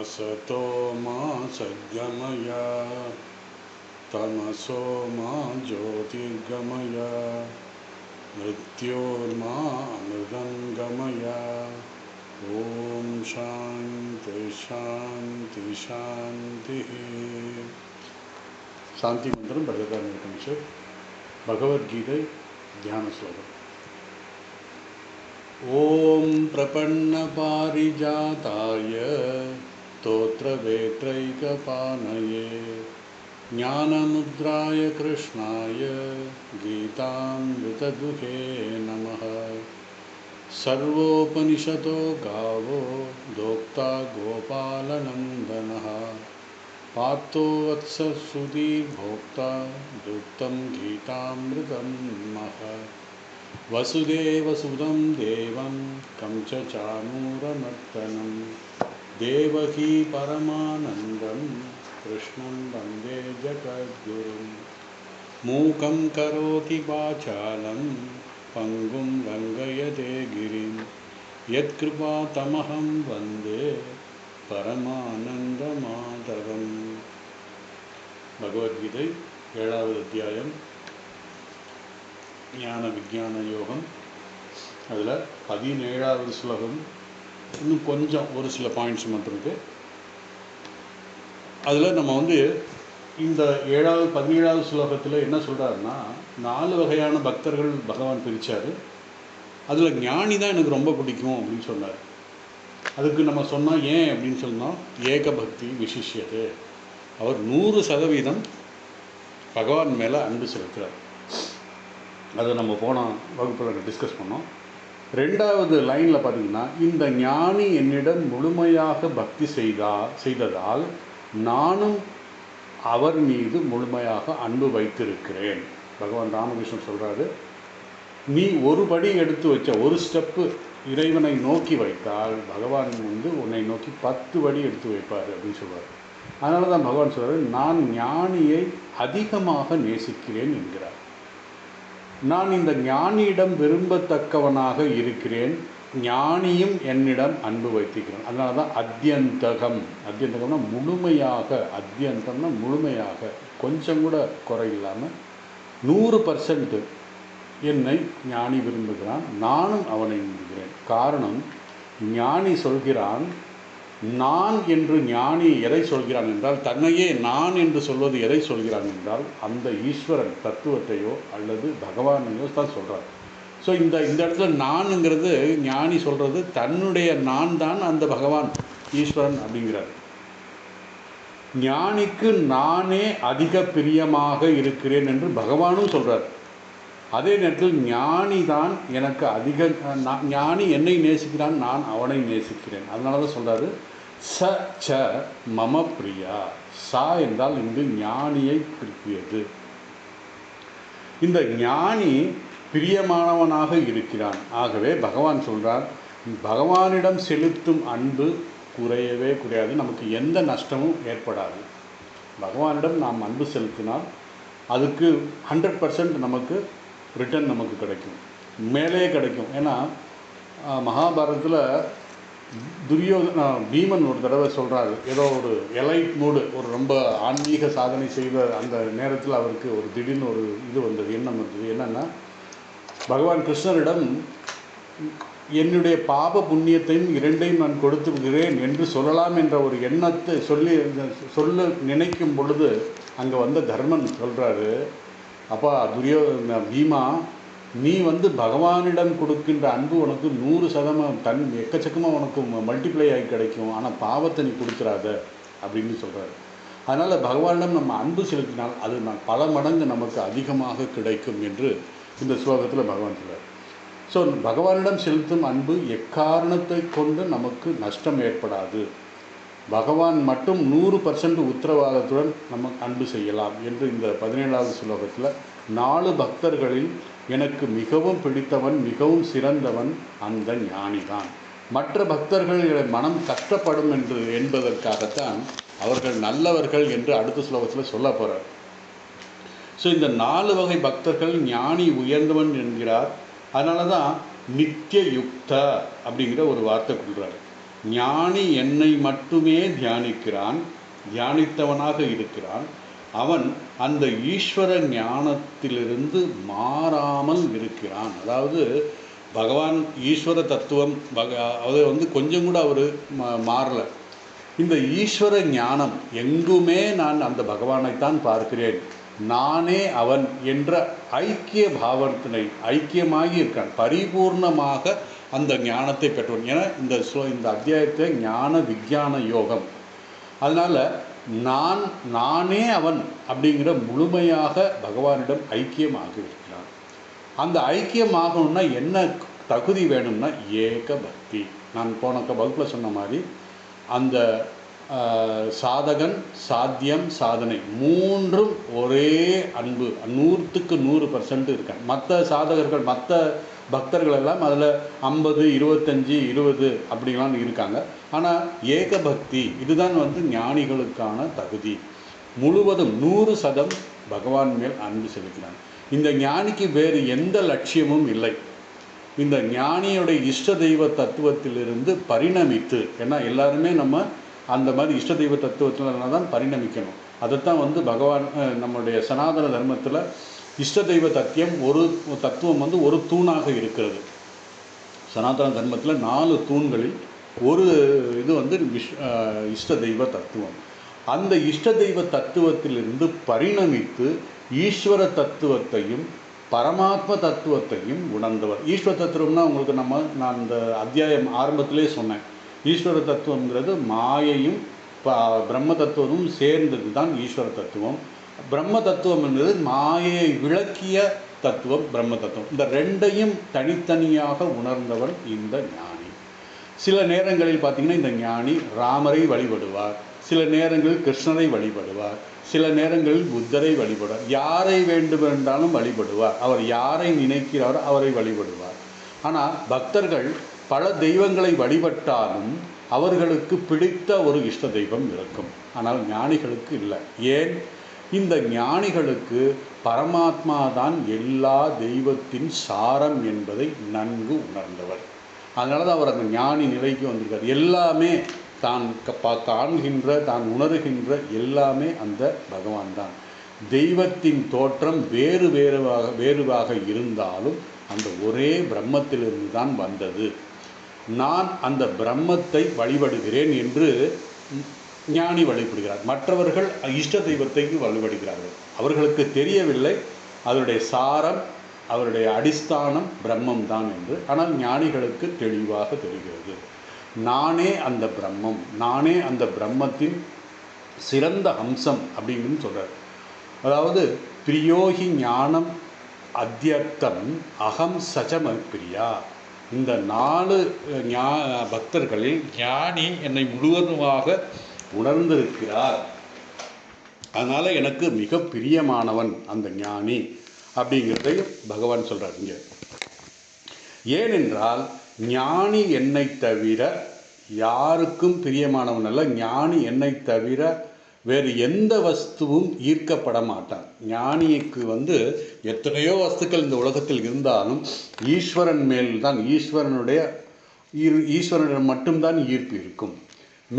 असतो मा सद्गमय तमसो मा ज्योतिर्गमय मृत्योर्मा अमृतंगमय। ओम शांति शांति शांति। शांति मंत्रम बृहदारण्यकोपनिषत् भगवद्गीता ध्यान श्लोकम्। ओम प्रपन्नपारिजाताय स्तोत्रवेत्रैकपाणये ज्ञानमुद्राय कृष्णाय गीतामृतदुहे नमः। सर्वोपनिषदो गावो दोक्ता गोपालनन्दनः पार्थो वत्सः सुधीर्भोक्ता दुग्धं गीतामृतं महः। वसुदेवसुतं देवं कंसचाणूरमर्दनं देवकी परमानन्दं कृष्णं वन्दे जगद्गुरुं। मूकं करोति वाचालं पंगुं लङ्घयते गिरिं यत्कृपातमहं वन्दे परमानन्दमाधवम्। भगवद्गीதை 7வது அத்தியாயம் ஞான விஞ்ஞான யோகம். அதில் 17வது ஸ்லோகம் இன்னும் கொஞ்சம் ஒரு சில பாயிண்ட்ஸ் மட்டும் இருக்குது. அதில் நம்ம இந்த 17வது ஸ்லோகத்தில் என்ன சொல்கிறாருன்னா, 4 வகையான பக்தர்கள் பகவான் பிரித்தார். அதில் ஞானி தான் எனக்கு ரொம்ப பிடிக்கும் அப்படின்னு சொன்னார். அதுக்கு நம்ம சொன்னால் ஏன் அப்படின்னு சொன்னால், ஏக பக்தி விசிஷ்யது, அவர் 100% பகவான் மேலே அன்பு செலுத்துகிறார். அதை நம்ம போன வகுப்பில் டிஸ்கஸ் பண்ணோம். 2வது லைனில் பார்த்திங்கன்னா, இந்த ஞானி என்னிடம் முழுமையாக பக்தி செய்ததால் நானும் அவர் மீது முழுமையாக அன்பு வைத்திருக்கிறேன். பகவான் ராமகிருஷ்ணன் சொல்கிறாரு, நீ ஒரு படி எடுத்து வச்ச, ஒரு ஸ்டெப்பு இறைவனை நோக்கி வைத்தால் பகவான் உன்னை நோக்கி 10 படி எடுத்து வைப்பார் அப்படின்னு சொல்வார். அதனால தான் பகவான் சொல்கிறார், நான் ஞானியை அதிகமாக நேசிக்கிறேன் என்கிறார். நான் இந்த ஞானியிடம் விரும்பத்தக்கவனாக இருக்கிறேன், ஞானியும் என்னிடம் அன்பு வைத்திருக்கிறேன். அதனால தான் அத்தியந்தகம்னா முழுமையாக, அத்தியந்தம்னா முழுமையாக, கொஞ்சம் கூட குறை இல்லாமல் 100% என்னை ஞானி விரும்புகிறான், நானும் அவனை விரும்புகிறேன். காரணம், ஞானி சொல்கிறான் நான் என்று. ஞானி எதை சொல்கிறான் என்றால், தன்னையே நான் என்று சொல்வது எதை சொல்கிறான் என்றால், அந்த ஈஸ்வரன் தத்துவத்தையோ அல்லது பகவானையோ தான் சொல்கிறார். ஸோ இந்த இடத்துல நானுங்கிறது, ஞானி சொல்கிறது தன்னுடைய நான் தான் அந்த பகவான் ஈஸ்வரன் அப்படிங்கிறார். ஞானிக்கு நானே அதிக பிரியமாக இருக்கிறேன் என்று பகவானும் சொல்கிறார். அதே நேரத்தில் ஞானி தான் எனக்கு ஞானி என்னை நேசிக்கிறான், நான் அவனை நேசிக்கிறேன். அதனால தான் சொல்கிறாரு, ச ச மம பிரியா. சா என்றால் இங்கு ஞானியை குறிப்பியது. இந்த ஞானி பிரியமானவனாக இருக்கிறான். ஆகவே பகவான் சொல்கிறார், பகவானிடம் செலுத்தும் அன்பு குறையவே குறையாது, நமக்கு எந்த நஷ்டமும் ஏற்படாது. பகவானிடம் நாம் அன்பு செலுத்தினால் அதுக்கு 100% நமக்கு ரிட்டர்ன் நமக்கு கிடைக்கும், மேலே கிடைக்கும். ஏன்னா மகாபாரதத்தில் பீமன் ஒரு தடவை சொல்கிறாரு, ஏதோ ஒரு எலைட் மூடு, ஒரு ரொம்ப ஆன்மீக சாதனை செய்த அந்த நேரத்தில் அவருக்கு ஒரு திடீர்னு ஒரு எண்ணம் வந்தது. என்னென்னா, பகவான் கிருஷ்ணரிடம் என்னுடைய பாப புண்ணியத்தையும் 2ஐயும் நான் கொடுத்து விடுகிறேன் என்று சொல்லலாம் என்ற ஒரு எண்ணத்தை சொல்ல நினைக்கும் பொழுது அங்கே வந்த தர்மன் சொல்கிறாரு, அப்பா பீமா, நீ பகவானிடம் கொடுக்கின்ற அன்பு உனக்கு 100% எக்கச்சக்கமாக உனக்கு மல்டிப்ளை ஆகி கிடைக்கும், ஆனால் பாவத்தை நீ கொடுத்துறாத அப்படின்னு சொல்கிறாரு. அதனால் பகவானிடம் நம்ம அன்பு செலுத்தினால் அது பல மடங்கு நமக்கு அதிகமாக கிடைக்கும் என்று இந்த ஸ்லோகத்தில் பகவான் சொல்கிறார். ஸோ பகவானிடம் செலுத்தும் அன்பு எக்காரணத்தை கொண்டு நமக்கு நஷ்டம் ஏற்படாது. பகவான் மட்டும் 100% உத்தரவாதத்துடன் நம்ம அன்பு செய்யலாம் என்று இந்த 17வது ஸ்லோகத்தில் 4 பக்தர்களில் எனக்கு மிகவும் பிடித்தவன், மிகவும் சிறந்தவன் அந்த ஞானிதான். மற்ற பக்தர்களுடைய மனம் கஷ்டப்படும் என்பதற்காகத்தான் அவர்கள் நல்லவர்கள் என்று அடுத்த ஸ்லோகத்தில் சொல்ல போகிறார். ஸோ இந்த 4 வகை பக்தர்கள் ஞானி உயர்ந்தவன் என்கிறார். அதனால தான் நித்திய யுக்த அப்படிங்கிற ஒரு வார்த்தை கொடுக்குறாரு. ஞானி என்னை மட்டுமே தியானிக்கிறான், தியானித்தவனாக இருக்கிறான். அவன் அந்த ஈஸ்வர ஞானத்திலிருந்து மாறாமல் இருக்கிறான். அதாவது பகவான் ஈஸ்வர தத்துவம் அது கொஞ்சம் கூட அவர் மாறலை. இந்த ஈஸ்வர ஞானம் எங்குமே நான் அந்த பகவானைத்தான் பார்க்கிறேன், நானே அவன் என்ற ஐக்கிய பாவத்தினை ஐக்கியமாகி இருக்கான், பரிபூர்ணமாக அந்த ஞானத்தை பெற்றவன். ஏன்னா இந்த அத்தியாயத்தை ஞான விஞ்ஞான யோகம். அதனால் நானே அவன் அப்படிங்கிற முழுமையாக பகவானிடம் ஐக்கியமாக இருக்கிறான். அந்த ஐக்கியமாகணும்னா என்ன தகுதி வேணும்னா ஏக பக்தி. நான் போன வகுப்பில் சொன்ன மாதிரி அந்த சாதகன், சாத்தியம், சாதனை மூன்றும் ஒரே அன்பு 100க்கு 100% இருக்காங்க. மற்ற சாதகர்கள் மற்ற பக்தர்கள் எல்லாம் அதில் 50, 25, 20 அப்படிலாம் இருக்காங்க. ஆனால் ஏக பக்தி இதுதான் ஞானிகளுக்கான தகுதி. முழுவதும் 100% பகவான் மேல் அன்பு செலுத்தினாங்க. இந்த ஞானிக்கு வேறு எந்த லட்சியமும் இல்லை. இந்த ஞானியுடைய இஷ்ட தெய்வ தத்துவத்திலிருந்து பரிணமித்து, ஏன்னா எல்லாருமே நம்ம அந்த மாதிரி இஷ்ட தெய்வ தத்துவத்தில் தான் பரிணமிக்கணும். அதைத்தான் பகவான் நம்முடைய சனாதன தர்மத்தில் இஷ்ட தெய்வ தத்துவம் ஒரு தூணாக இருக்கிறது. சனாதன தர்மத்தில் 4 தூண்களில் ஒரு இது இஷ்ட தெய்வ தத்துவம். அந்த இஷ்ட தெய்வ தத்துவத்திலிருந்து பரிணமித்து ஈஸ்வர தத்துவத்தையும் பரமாத்ம தத்துவத்தையும் உணர்ந்தவர். ஈஸ்வர தத்துவம்னா உங்களுக்கு நான் இந்த அத்தியாயம் ஆரம்பத்திலே சொன்னேன். ஈஸ்வர தத்துவங்கிறது மாயையும் பிரம்ம தத்துவமும் சேர்ந்தது தான் ஈஸ்வர தத்துவம். பிரம்ம தத்துவம் என்பது மாயையை விளக்கிய தத்துவம் பிரம்ம தத்துவம். இந்த ரெண்டையும் தனித்தனியாக உணர்ந்தவன் இந்த ஞானி. சில நேரங்களில் பார்த்திங்கன்னா இந்த ஞானி ராமரை வழிபடுவார், சில நேரங்களில் கிருஷ்ணரை வழிபடுவார், சில நேரங்களில் புத்தரை வழிபடுவார், யாரை வேண்டுமென்றாலும் வழிபடுவார். அவர் யாரை நினைக்கிறாரோ அவரை வழிபடுவார். ஆனால் பக்தர்கள் பல தெய்வங்களை வழிபட்டாலும் அவர்களுக்கு பிடித்த ஒரு இஷ்ட தெய்வம் இருக்கும். ஆனால் ஞானிகளுக்கு இல்லை. ஏன்? இந்த ஞானிகளுக்கு பரமாத்மா தான் எல்லா தெய்வத்தின் சாரம் என்பதை நன்கு உணர்ந்தவர். அதனால தான் அவர் அந்த ஞானி நிலைக்கு வந்திருக்கார். எல்லாமே தான் காண்கின்ற, தான் உணர்கின்ற எல்லாமே அந்த பகவான் தான். தெய்வத்தின் தோற்றம் வேறுவாக இருந்தாலும் அந்த ஒரே பிரம்மத்திலிருந்து தான் வந்தது. நான் அந்த பிரம்மத்தை வழிபடுகிறேன் என்று ஞானி வழிபடுகிறார். மற்றவர்கள் இஷ்ட தெய்வத்தை வழிபடுகிறார்கள். அவர்களுக்கு தெரியவில்லை அதனுடைய சாரம், அவருடைய அடிஸ்தானம் பிரம்மம் தான் என்று. ஆனால் ஞானிகளுக்கு தெளிவாக தெரிகிறது. நானே அந்த பிரம்மம், நானே அந்த பிரம்மத்தின் சிறந்த அம்சம் அப்படின்னு சொல்கிறார். அதாவது பிரியோகி ஞானம் அத்தியர்த்தம் அகம் சஜம பிரியா. இந்த 4 பக்தர்களில் ஞானி என்னை முழுவதுமாக உணர்ந்திருக்கிறார், அதனால் எனக்கு மிக பிரியமானவன் அந்த ஞானி அப்படிங்கிறதையும் பகவான் சொல்கிறார் இங்கே. ஏனென்றால் ஞானி என்னை தவிர யாருக்கும் பிரியமானவன் அல்ல. ஞானி என்னை தவிர வேறு எந்த வஸ்துவும் ஈர்க்கப்பட மாட்டான். ஞானிக்கு எத்தனையோ வஸ்துக்கள் இந்த உலகத்தில் இருந்தாலும் ஈஸ்வரன் மேல் தான், ஈஸ்வரனிடம் மட்டும்தான் ஈர்ப்பு இருக்கும்.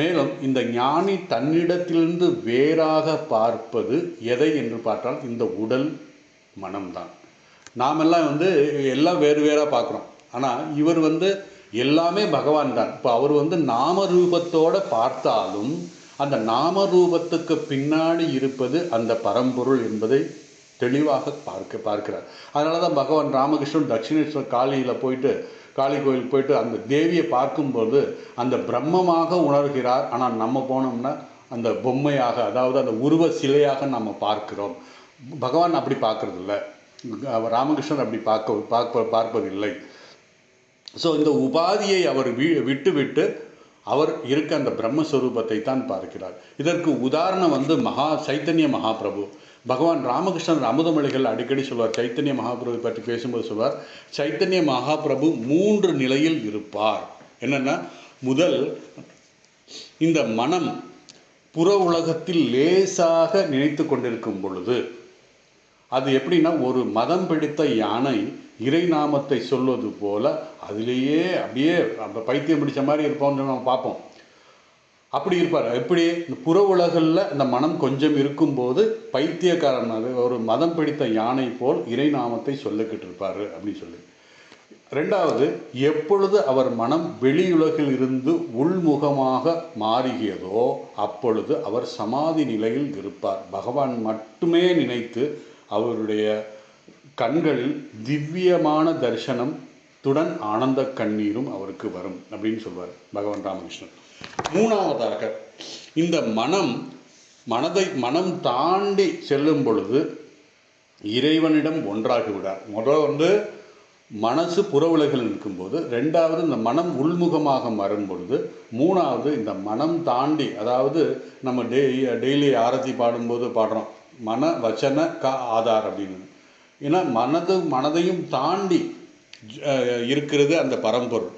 மேலும் இந்த ஞானி தன்னிடத்திலிருந்து வேறாக பார்ப்பது எதை என்று பார்த்தால் இந்த உடல் மனம்தான். நாமெல்லாம் எல்லாம் வேறு வேறாக பார்க்குறோம். ஆனால் இவர் எல்லாமே பகவான் தான். இப்போ அவர் நாம ரூபத்தோடு பார்த்தாலும் அந்த நாம ரூபத்துக்கு பின்னாடி இருப்பது அந்த பரம்பொருள் என்பதை தெளிவாக பார்க்கிறார். அதனால தான் பகவான் ராமகிருஷ்ணன் தட்சிணேஸ்வர் காளி கோயில் போயிட்டு அந்த தேவியை பார்க்கும்போது அந்த பிரம்மமாக உணர்கிறார். ஆனால் நம்ம போனோம்னா அந்த பொம்மையாக, அதாவது அந்த உருவ சிலையாக நம்ம பார்க்கிறோம். பகவான் அப்படி பார்க்கறதில்லை, ராமகிருஷ்ணன் அப்படி பார்ப்பதில்லை. ஸோ இந்த உபாதியை அவர் விட்டு அவர் இருக்க அந்த பிரம்மஸ்வரூபத்தை தான் பார்க்கிறார். இதற்கு உதாரணம் சைத்தன்ய மகாபிரபு. பகவான் ராமகிருஷ்ணன் அமுதமொழிகள் அடிக்கடி சொல்வார். சைத்தன்ய மகாபிரபுவை பற்றி பேசும்போது சொல்வார், சைத்தன்ய மகாபிரபு 3 நிலையில் இருப்பார். என்னென்னா, முதல் இந்த மனம் புற உலகத்தில் லேசாக நினைத்து கொண்டிருக்கும் பொழுது, அது எப்படின்னா ஒரு மதம் பிடித்த யானை இறை நாமத்தை சொல்வது போல அதிலேயே அப்படியே பைத்தியம் பிடிச்ச மாதிரி இருப்போம்னு நம்ம பார்ப்போம். அப்படி இருப்பார். எப்படி இந்த புற உலகில் இந்த மனம் கொஞ்சம் இருக்கும்போது பைத்தியக்காரனாக ஒரு மதம் பிடித்த யானை போல் இறை நாமத்தை சொல்லிக்கிட்டு இருப்பார் அப்படின்னு சொல்லி. ரெண்டாவது, எப்பொழுது அவர் மனம் வெளியுலகில் இருந்து உள்முகமாக மாறுகிறதோ அப்பொழுது அவர் சமாதி நிலையில் இருப்பார். பகவான் மட்டுமே நினைத்து அவருடைய கண்களில் திவ்யமான தரிசனத்துடன் ஆனந்த கண்ணீரும் அவருக்கு வரும் அப்படின்னு சொல்வார் பகவான் ராமகிருஷ்ணன். மூணாவதாக, இந்த மனம் தாண்டி செல்லும் பொழுது இறைவனிடம் ஒன்றாகிவிடார். முதல் மனசு புற உலகில் இருக்கும்போது, ரெண்டாவது இந்த மனம் உள்முகமாக மாறும் பொழுது, மூணாவது இந்த மனம் தாண்டி, அதாவது நம்ம டெய்லி ஆரத்தி பாடும்போது பாடுறோம் மன வச்சன ஆதார் அப்படின்னு. ஏன்னா மனதையும் தாண்டி இருக்கிறது அந்த பரம்பொருள்.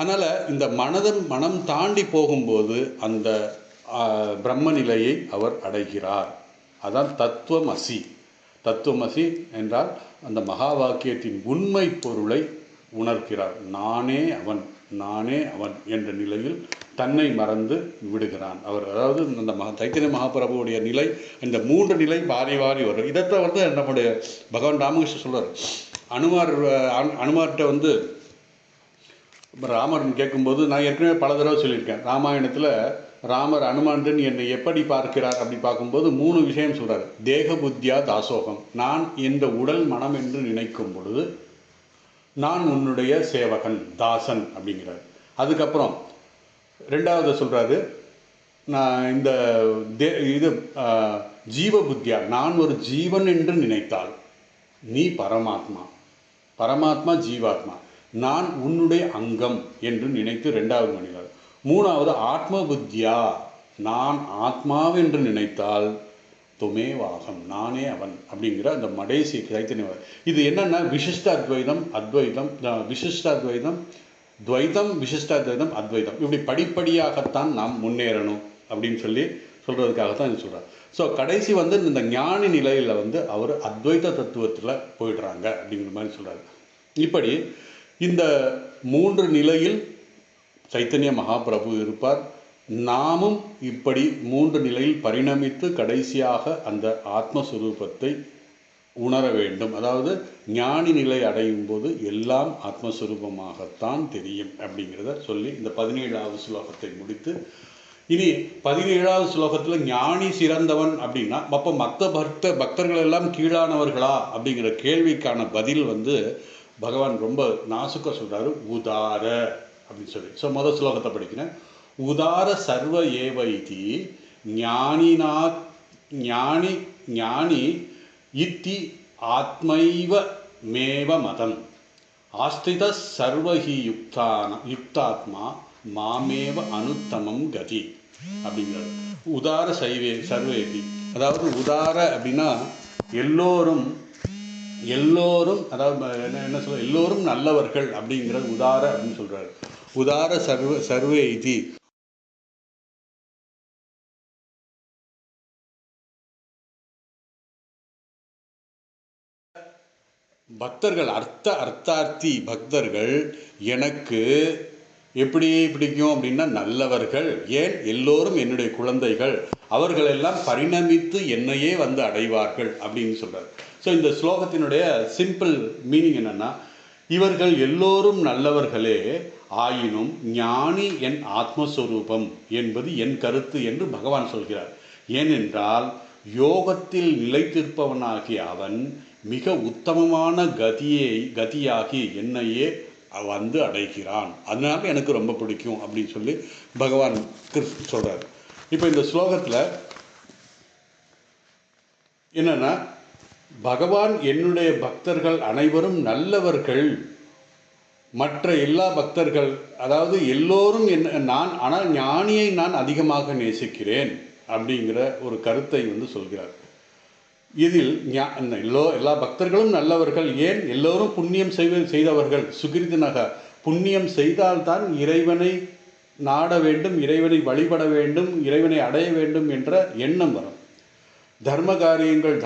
அதனால் இந்த மனம் தாண்டி போகும்போது அந்த பிரம்ம நிலையை அவர் அடைகிறார். அதான் தத்துவமசி. தத்துவமசி என்றால் அந்த மகா வாக்கியத்தின் உண்மை பொருளை உணர்கிறார். நானே அவன் என்ற நிலையில் தன்னை மறந்து விடுகிறான் அவர். அதாவது அந்த சைத்தன்ய மகாபிரபுவுடைய நிலை, இந்த 3 நிலை வாரி வரும். இதைத்தான் நம்முடைய பகவான் ராமகிருஷ்ணன் சொல்றார். அனுமார்கிட்ட ராமர் கேட்கும்போது, நான் ஏற்கனவே பல தடவை சொல்லியிருக்கேன், ராமாயணத்தில் ராமர் அனுமான் என்னை எப்படி பார்க்கிறார் அப்படி பார்க்கும்போது 3 விஷயம் சொல்கிறார். தேக புத்தியா தாசோகம், நான் இந்த உடல் மனம் என்று நினைக்கும் பொழுது நான் உன்னுடைய சேவகன் தாசன் அப்படிங்கிறார். அதுக்கப்புறம் ரெண்டாவது சொல்கிறாரு, நான் இந்த ஜீவ புத்தியா, நான் ஒரு ஜீவன் என்று நினைத்தால் நீ பரமாத்மா ஜீவாத்மா, நான் உன்னுடைய அங்கம் என்று நினைத்து ரெண்டாவது மனிதர். மூணாவது ஆத்ம புத்தியா, நான் ஆத்மாவென்று நினைத்தால் துமேவாகம், நானே அவன் அப்படிங்கிற அந்த மடேசி சைத்தன்யம். இது என்னன்னா விசிஷ்டாத்வைதம் அத்வைதம், விசிஷ்டாத்வைதம் துவைதம், விசிஷ்டாத்வைதம் அத்வைதம், இப்படி படிப்படியாகத்தான் நாம் முன்னேறணும் அப்படின்னு சொல்றதுக்காகத்தான் இது சொல்றார். ஸோ கடைசி இந்த ஞானி நிலையில் அவர் அத்வைத தத்துவத்தில் போயிடுறாங்க அப்படிங்கிற மாதிரி சொல்றாரு. இப்படி இந்த 3 நிலையில் சைத்தன்ய மகாபிரபு இருப்பார். நாமும் இப்படி 3 நிலையில் பரிணமித்து கடைசியாக அந்த ஆத்மஸ்வரூபத்தை உணர வேண்டும். அதாவது ஞானி நிலை அடையும் போது எல்லாம் ஆத்மஸ்வரூபமாகத்தான் தெரியும் அப்படிங்கிறத சொல்லி இந்த 17வது ஸ்லோகத்தை முடித்து, இனி 17வது ஸ்லோகத்தில் ஞானி சிறந்தவன் அப்படின்னா அப்போ மற்ற பக்தர்கள் எல்லாம் கீழானவர்களா அப்படிங்கிற கேள்விக்கான பதில் பகவான் ரொம்ப நாசுக்க சொல்றாரு, உதார அப்படின்னு சொல்லி. ஸோ முதல் ஸ்லோகத்தை படிக்கிறேன். உதார சர்வ ஏவைதி ஞானி இத்தி ஆத்மைவ மேவ மதம் ஆஸ்தித சர்வஹி யுக்தாத்மா மாமேவ அனுத்தமம் கதி அப்படிங்கிறார். உதார சர்வேதி, அதாவது உதார அப்படின்னா எல்லோரும் அதாவது என்ன சொல்ல, எல்லோரும் நல்லவர்கள் அப்படிங்கிற உதார அப்படின்னு சொல்றாரு. உதார சர்வே இதி, பக்தர்கள் அர்த்தார்த்தி பக்தர்கள் எனக்கு எப்படி பிடிக்கும் அப்படின்னா நல்லவர்கள். ஏன்? எல்லோரும் என்னுடைய குழந்தைகள், அவர்களெல்லாம் பரிணமித்து என்னையே அடைவார்கள் அப்படின்னு சொல்றாரு. ஸோ இந்த ஸ்லோகத்தினுடைய சிம்பிள் மீனிங் என்னன்னா, இவர்கள் எல்லோரும் நல்லவர்களே ஆயினும் ஞானி என் ஆத்மஸ்வரூபம் என்பது என் கருத்து என்று பகவான் சொல்கிறார். ஏனென்றால் யோகத்தில் நிலைத்திருப்பவனாகிய அவன் மிக உத்தமமான கதியாகி என்னையே அடைகிறான். அதனால எனக்கு ரொம்ப பிடிக்கும் அப்படின்னு சொல்லி பகவான் சொல்றார். இப்போ இந்த ஸ்லோகத்தில் என்னன்னா, பகவான் என்னுடைய பக்தர்கள் அனைவரும் நல்லவர்கள், மற்ற எல்லா பக்தர்கள், அதாவது எல்லோரும் ஆனால் ஞானியை நான் அதிகமாக நேசிக்கிறேன் அப்படிங்கிற ஒரு கருத்தை சொல்கிறார். இதில் எல்லா பக்தர்களும் நல்லவர்கள். ஏன்? எல்லோரும் புண்ணியம் செய்தவர்கள். சுகிருதினக, புண்ணியம் செய்தால்தான் இறைவனை நாட வேண்டும், இறைவனை வழிபட வேண்டும், இறைவனை அடைய வேண்டும் என்ற எண்ணம் வரும். தர்ம காரியங்கள்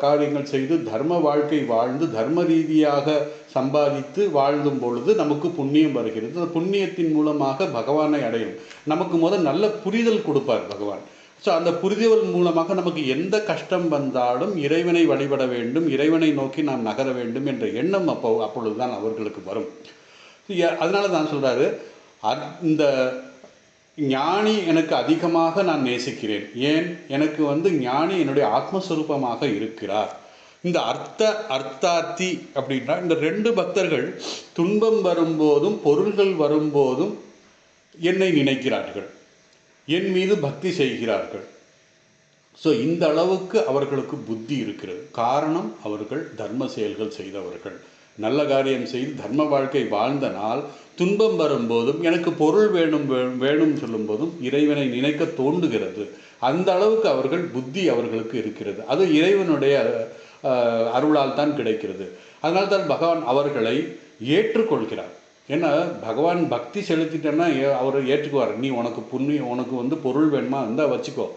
காரியங்கள் செய்து தர்ம வாழ்க்கை வாழ்ந்து தர்ம ரீதியாக சம்பாதித்து வாழ்ந்தும் பொழுது நமக்கு புண்ணியம் வருகிறது. அந்த புண்ணியத்தின் மூலமாக பகவானை அடையும். நமக்கு முதல் நல்ல புரிதல் கொடுப்பார் பகவான். ஸோ அந்த புரிதல் மூலமாக நமக்கு எந்த கஷ்டம் வந்தாலும் இறைவனை வழிபட வேண்டும், இறைவனை நோக்கி நாம் நகர வேண்டும் என்ற எண்ணம் அப்பொழுது தான் அவர்களுக்கு வரும். அதனால தான் சொல்கிறாரு, இந்த ஞானி எனக்கு அதிகமாக நான் நேசிக்கிறேன். ஏன்? எனக்கு ஞானி என்னுடைய ஆத்மஸ்வரூபமாக இருக்கிறார். இந்த அர்த்தார்த்தி அப்படின்னா இந்த 2 பக்தர்கள் துன்பம் வரும்போதும் பொருள்கள் வரும்போதும் என்னை நினைக்கிறார்கள், என் மீது பக்தி செய்கிறார்கள். ஸோ இந்த அளவுக்கு அவர்களுக்கு புத்தி இருக்கிறது. காரணம், அவர்கள் தர்ம செயல்கள் செய்தவர்கள், நல்ல காரியம் செய்து தர்ம வாழ்க்கை வாழ்ந்தனால் துன்பம் வரும்போதும் எனக்கு பொருள் வேணும் சொல்லும்போதும் இறைவனை நினைக்க தோன்றுகிறது. அந்த அளவுக்கு அவர்கள் புத்தி அவர்களுக்கு இருக்கிறது. அது இறைவனுடைய அருளால் தான் கிடைக்கிறது. அதனால் தான் பகவான் அவர்களை ஏற்றுக்கொள்கிறார். ஏன்னா பகவான் பக்தி செலுத்திட்டேன்னா அவரை ஏற்றுக்குவார். நீ உனக்கு பொருள் வேணுமா இருந்தால் வச்சுக்கோ,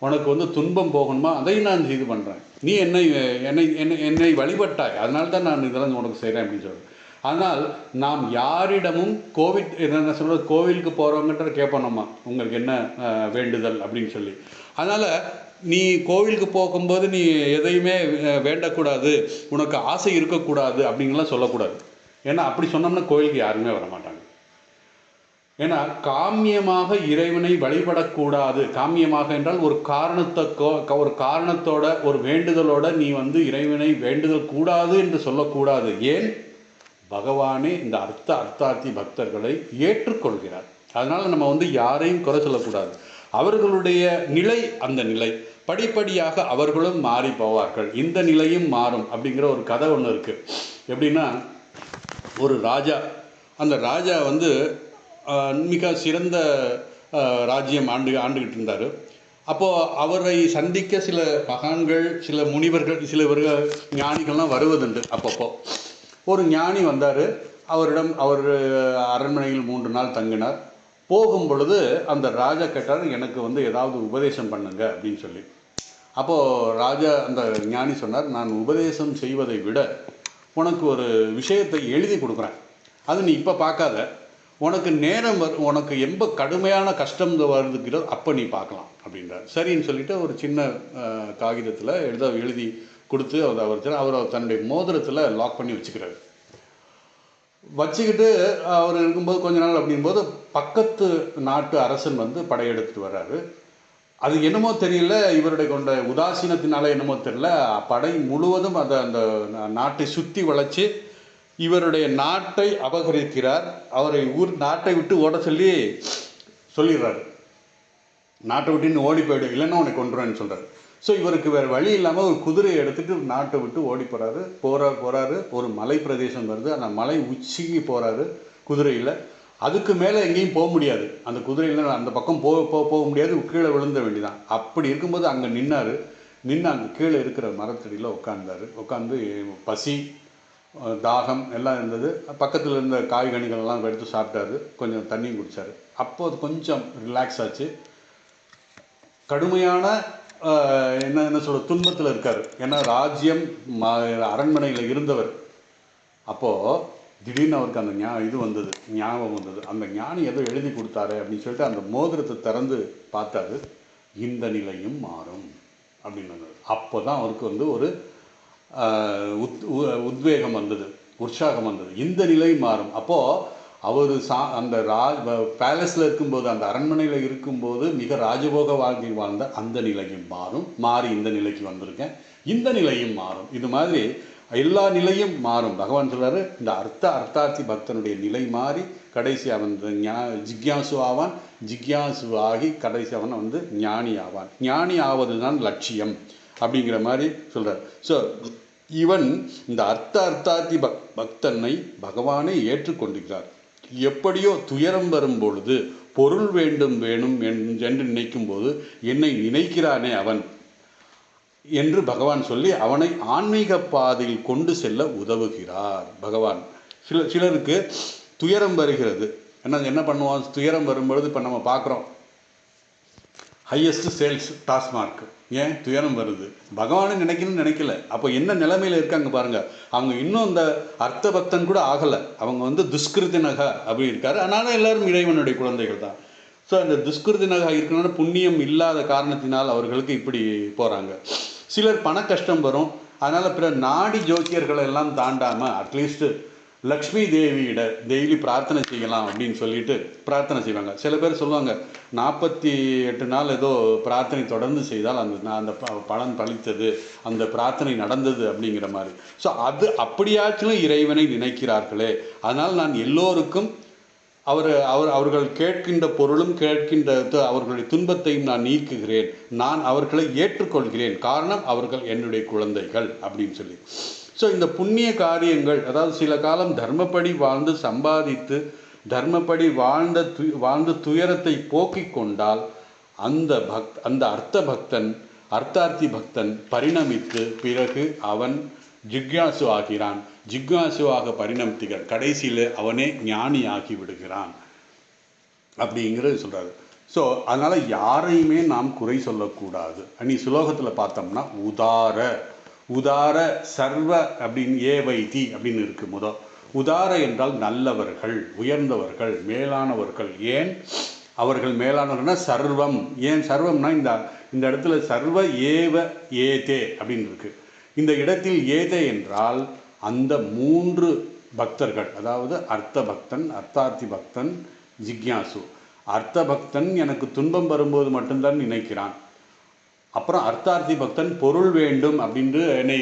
உனக்கு துன்பம் போகணுமா அதையும் நான் இது பண்ணுறேன், நீ என்னை வழிபட்டாய், அதனால தான் நான் இதெல்லாம் உனக்கு செய்கிறேன் அப்படின்னு சொல்கிறேன். ஆனால் நாம் யாரிடமும் என்ன சொல்கிறது, கோவிலுக்கு போகிறவங்ககிட்ட கேட்போம் நம்ம, உங்களுக்கு என்ன வேண்டுதல் அப்படின்னு சொல்லி. அதனால் நீ கோவிலுக்கு போகும்போது நீ எதையுமே வேண்டக்கூடாது, உனக்கு ஆசை இருக்கக்கூடாது அப்படிங்கலாம் சொல்லக்கூடாது. ஏன்னா அப்படி சொன்னோம்னா கோவிலுக்கு யாருமே வரமாட்டாங்க. ஏன்னா காமியமாக இறைவனை வழிபடக்கூடாது. காமியமாக என்றால் ஒரு காரணத்தோட ஒரு வேண்டுதலோட நீ இறைவனை வேண்டுதல் கூடாது என்று சொல்லக்கூடாது. ஏன்? பகவானே இந்த அர்த்தார்த்தி பக்தர்களை ஏற்றுக்கொள்கிறார். அதனால் நம்ம யாரையும் குறை சொல்லக்கூடாது. அவர்களுடைய நிலை அந்த நிலை, படிப்படியாக அவர்களும் மாறி போவார்கள். இந்த நிலையும் மாறும் அப்படிங்கிற ஒரு கதை ஒன்று இருக்குது. எப்படின்னா, ஒரு ராஜா, அந்த ராஜா மிக சிறந்த ராஜ்யம் ஆண்டுகிட்டு இருந்தார். அப்போது அவரை சந்திக்க சில மகான்கள், சில முனிவர்கள், சில ஞானிகள்லாம் வருவதுண்டு. அப்பப்போ ஒரு ஞானி வந்தார். அவர் அரண்மனையில் 3 நாள் தங்கினார். போகும் பொழுது அந்த ராஜா கேட்டார், எனக்கு ஏதாவது உபதேசம் பண்ணுங்க அப்படின்னு சொல்லி. அப்போது அந்த ஞானி சொன்னார், நான் உபதேசம் செய்வதை விட உனக்கு ஒரு விஷயத்தை எழுதி கொடுக்குறேன், அது நீ இப்போ பார்க்காத, உனக்கு நேரம் உனக்கு எம்ப கடுமையான கஷ்டம் வருதுக்கிறோ அப்போ நீ பார்க்கலாம் அப்படின்றார். சரின்னு சொல்லிட்டு ஒரு சின்ன காகிதத்தில் எழுதி கொடுத்து அவர் தன்னுடைய மோதிரத்தில் லாக் பண்ணி வச்சுக்கிறாரு. வச்சுக்கிட்டு அவர் இருக்கும்போது கொஞ்ச நாள் அப்படிங்கும்போது பக்கத்து நாட்டு அரசன் படையெடுத்துட்டு வர்றாரு. அது என்னமோ தெரியல, இவருடைய கொண்ட உதாசீனத்தினால என்னமோ தெரியல, படை முழுவதும் அந்த நாட்டை சுற்றி வளைச்சு இவருடைய நாட்டை அபகரிக்கிறார். அவரை நாட்டை விட்டு ஓட சொல்லிடுறாரு. நாட்டை விட்டு இன்னும் ஓடி போயிடு, இல்லைன்னா உன்னை கொண்டுருவேன்னு சொல்கிறார். ஸோ இவருக்கு வேறு வழி இல்லாமல் ஒரு குதிரையை எடுத்துகிட்டு நாட்டை விட்டு ஓடி போகிறாரு. ஒரு மலை பிரதேசம் வருது, அந்த மலை உச்சிக்கு போகிறாரு குதிரையில். அதுக்கு மேலே எங்கேயும் போக முடியாது, அந்த குதிரையில் அந்த பக்கம் போக முடியாது, கீழே விழுந்த வேண்டிதான். அப்படி இருக்கும்போது அங்கே நின்று அங்கே கீழே இருக்கிற மரத்தடியில் உட்காந்து பசி தாகம் எல்லாம் இருந்தது. பக்கத்தில் இருந்த காய்கனிகள்லாம் எடுத்து சாப்பிட்டாரு, கொஞ்சம் தண்ணியும் குடித்தார். அப்போது கொஞ்சம் ரிலாக்ஸ் ஆச்சு. கடுமையான என்ன சொல்ற துன்பத்தில் இருக்கார். ஏன்னா ராஜ்யம் அரண்மனையில் இருந்தவர். அப்போது திடீர்னு அவருக்கு அந்த ஞாபகம் வந்தது. அந்த ஞானி ஏதோ எழுதி கொடுத்தாரு அப்படின்னு சொல்லிட்டு அந்த மோதிரத்தை திறந்து பார்த்தாரு. இந்த நிலையும் மாறும் அப்படின்னு. அப்போ தான் அவருக்கு ஒரு உத்வேகம் வந்தது, உற்சாகம் வந்தது. இந்த நிலை மாறும். அப்போது அவர் அந்த பேலஸில் இருக்கும்போது, அந்த அரண்மனையில் இருக்கும்போது மிக ராஜபோக வாழ்க்கை வாழ்ந்த அந்த நிலையும் மாறி இந்த நிலைக்கு வந்திருக்கேன், இந்த நிலையும் மாறும். இது மாதிரி எல்லா நிலையும் மாறும். பகவான் சொல்கிறாரு, இந்த அர்த்தார்த்தி பக்தனுடைய நிலை மாறி கடைசி அவன் ஜிக்யாசு ஆவான். ஜிக்யாசு ஆகி கடைசி அவன் ஞானி ஆவான். ஞானி ஆவது தான் லட்சியம் அப்படிங்கிற மாதிரி சொல்கிறார். ஸோ இவன் இந்த அர்த்தார்த்தி பக்தனை பகவானை ஏற்றுக்கொண்டிருக்கிறார். எப்படியோ துயரம் வரும் பொழுது பொருள் வேணும் என்று நினைக்கும் போது என்னை நினைக்கிறானே அவன் என்று பகவான் சொல்லி அவனை ஆன்மீக பாதையில் கொண்டு செல்ல உதவுகிறார் பகவான். சிலருக்கு துயரம் வருகிறது. என்ன பண்ணுவான்? துயரம் வரும்பொழுது இப்போ நம்ம பார்க்குறோம், ஹையஸ்ட் சேல்ஸ் டாஸ்மார்க். ஏன் துயரம் வருது? பகவானை நினைக்கணும்னு நினைக்கல. அப்போ என்ன நிலைமையில் இருக்காங்க பாருங்கள். அவங்க இன்னும் இந்த அர்த்த பக்தன் கூட ஆகலை. அவங்க வந்து துஷ்கிருதினகா அப்படி இருக்காரு. அதனால எல்லாரும் இறைவனுடைய குழந்தைகள் தான். ஸோ அந்த துஷ்கிருதினகா இருக்கணும்னு புண்ணியம் இல்லாத காரணத்தினால் அவர்களுக்கு இப்படி போகிறாங்க. சிலர் பண கஷ்டம் வரும். அதனால் பிற நாடி ஜோக்கியர்களை எல்லாம் தாண்டாமல் அட்லீஸ்ட்டு லக்ஷ்மி தேவியிட டெய்லி பிரார்த்தனை செய்யலாம் அப்படின்னு சொல்லிட்டு பிரார்த்தனை செய்வாங்க. சில பேர் சொல்லுவாங்க 48 நாள் ஏதோ பிரார்த்தனை தொடர்ந்து செய்தால் அந்த பலன் பலித்தது, அந்த பிரார்த்தனை நடந்தது அப்படிங்கிற மாதிரி. ஸோ அது அப்படியாச்சும் இறைவனை நினைக்கிறார்களே. அதனால் நான் எல்லோருக்கும் அவர்கள் கேட்கின்ற பொருளும் கேட்கின்ற அவர்களுடைய துன்பத்தையும் நான் நீக்குகிறேன். நான் அவர்களை ஏற்றுக்கொள்கிறேன். காரணம் அவர்கள் என்னுடைய குழந்தைகள் அப்படின்னு சொல்லி. ஸோ இந்த புண்ணிய காரியங்கள், அதாவது சில காலம் தர்மப்படி வாழ்ந்து சம்பாதித்து தர்மப்படி வாழ்ந்த துயரத்தை போக்கிக் கொண்டால் அந்த அர்த்த பக்தன், அர்த்தார்த்தி பக்தன் பரிணமித்து பிறகு அவன் ஜிக்யாசு ஆகிறான். ஜிக்யாசுவாக பரிணமித்துகிறான். கடைசியில் அவனே ஞானி ஆகி விடுகிறான் அப்படிங்கிறது சொல்கிறாரு. ஸோ அதனால் யாரையுமே நாம் குறை சொல்லக்கூடாது. அன்னி சுலோகத்தில் பார்த்தோம்னா உதார சர்வ அப்படின்னு ஏவைதி அப்படின்னு இருக்கு. உதார என்றால் நல்லவர்கள், உயர்ந்தவர்கள், மேலானவர்கள். ஏன் அவர்கள் மேலானவர்கள்னா சர்வம். ஏன் சர்வம்னா இந்த இடத்துல சர்வ ஏவ ஏதே அப்படின்னு இருக்கு. இந்த இடத்தில் ஏதே என்றால் அந்த 3 பக்தர்கள், அதாவது அர்த்த பக்தன், அர்த்தார்த்தி பக்தன், ஜிக்யாசு. அர்த்த பக்தன் எனக்கு துன்பம் வரும்போது மட்டும்தான் நினைக்கிறான். அப்புறம் அர்த்தார்த்தி பக்தன் பொருள் வேண்டும் அப்படின்று என்னை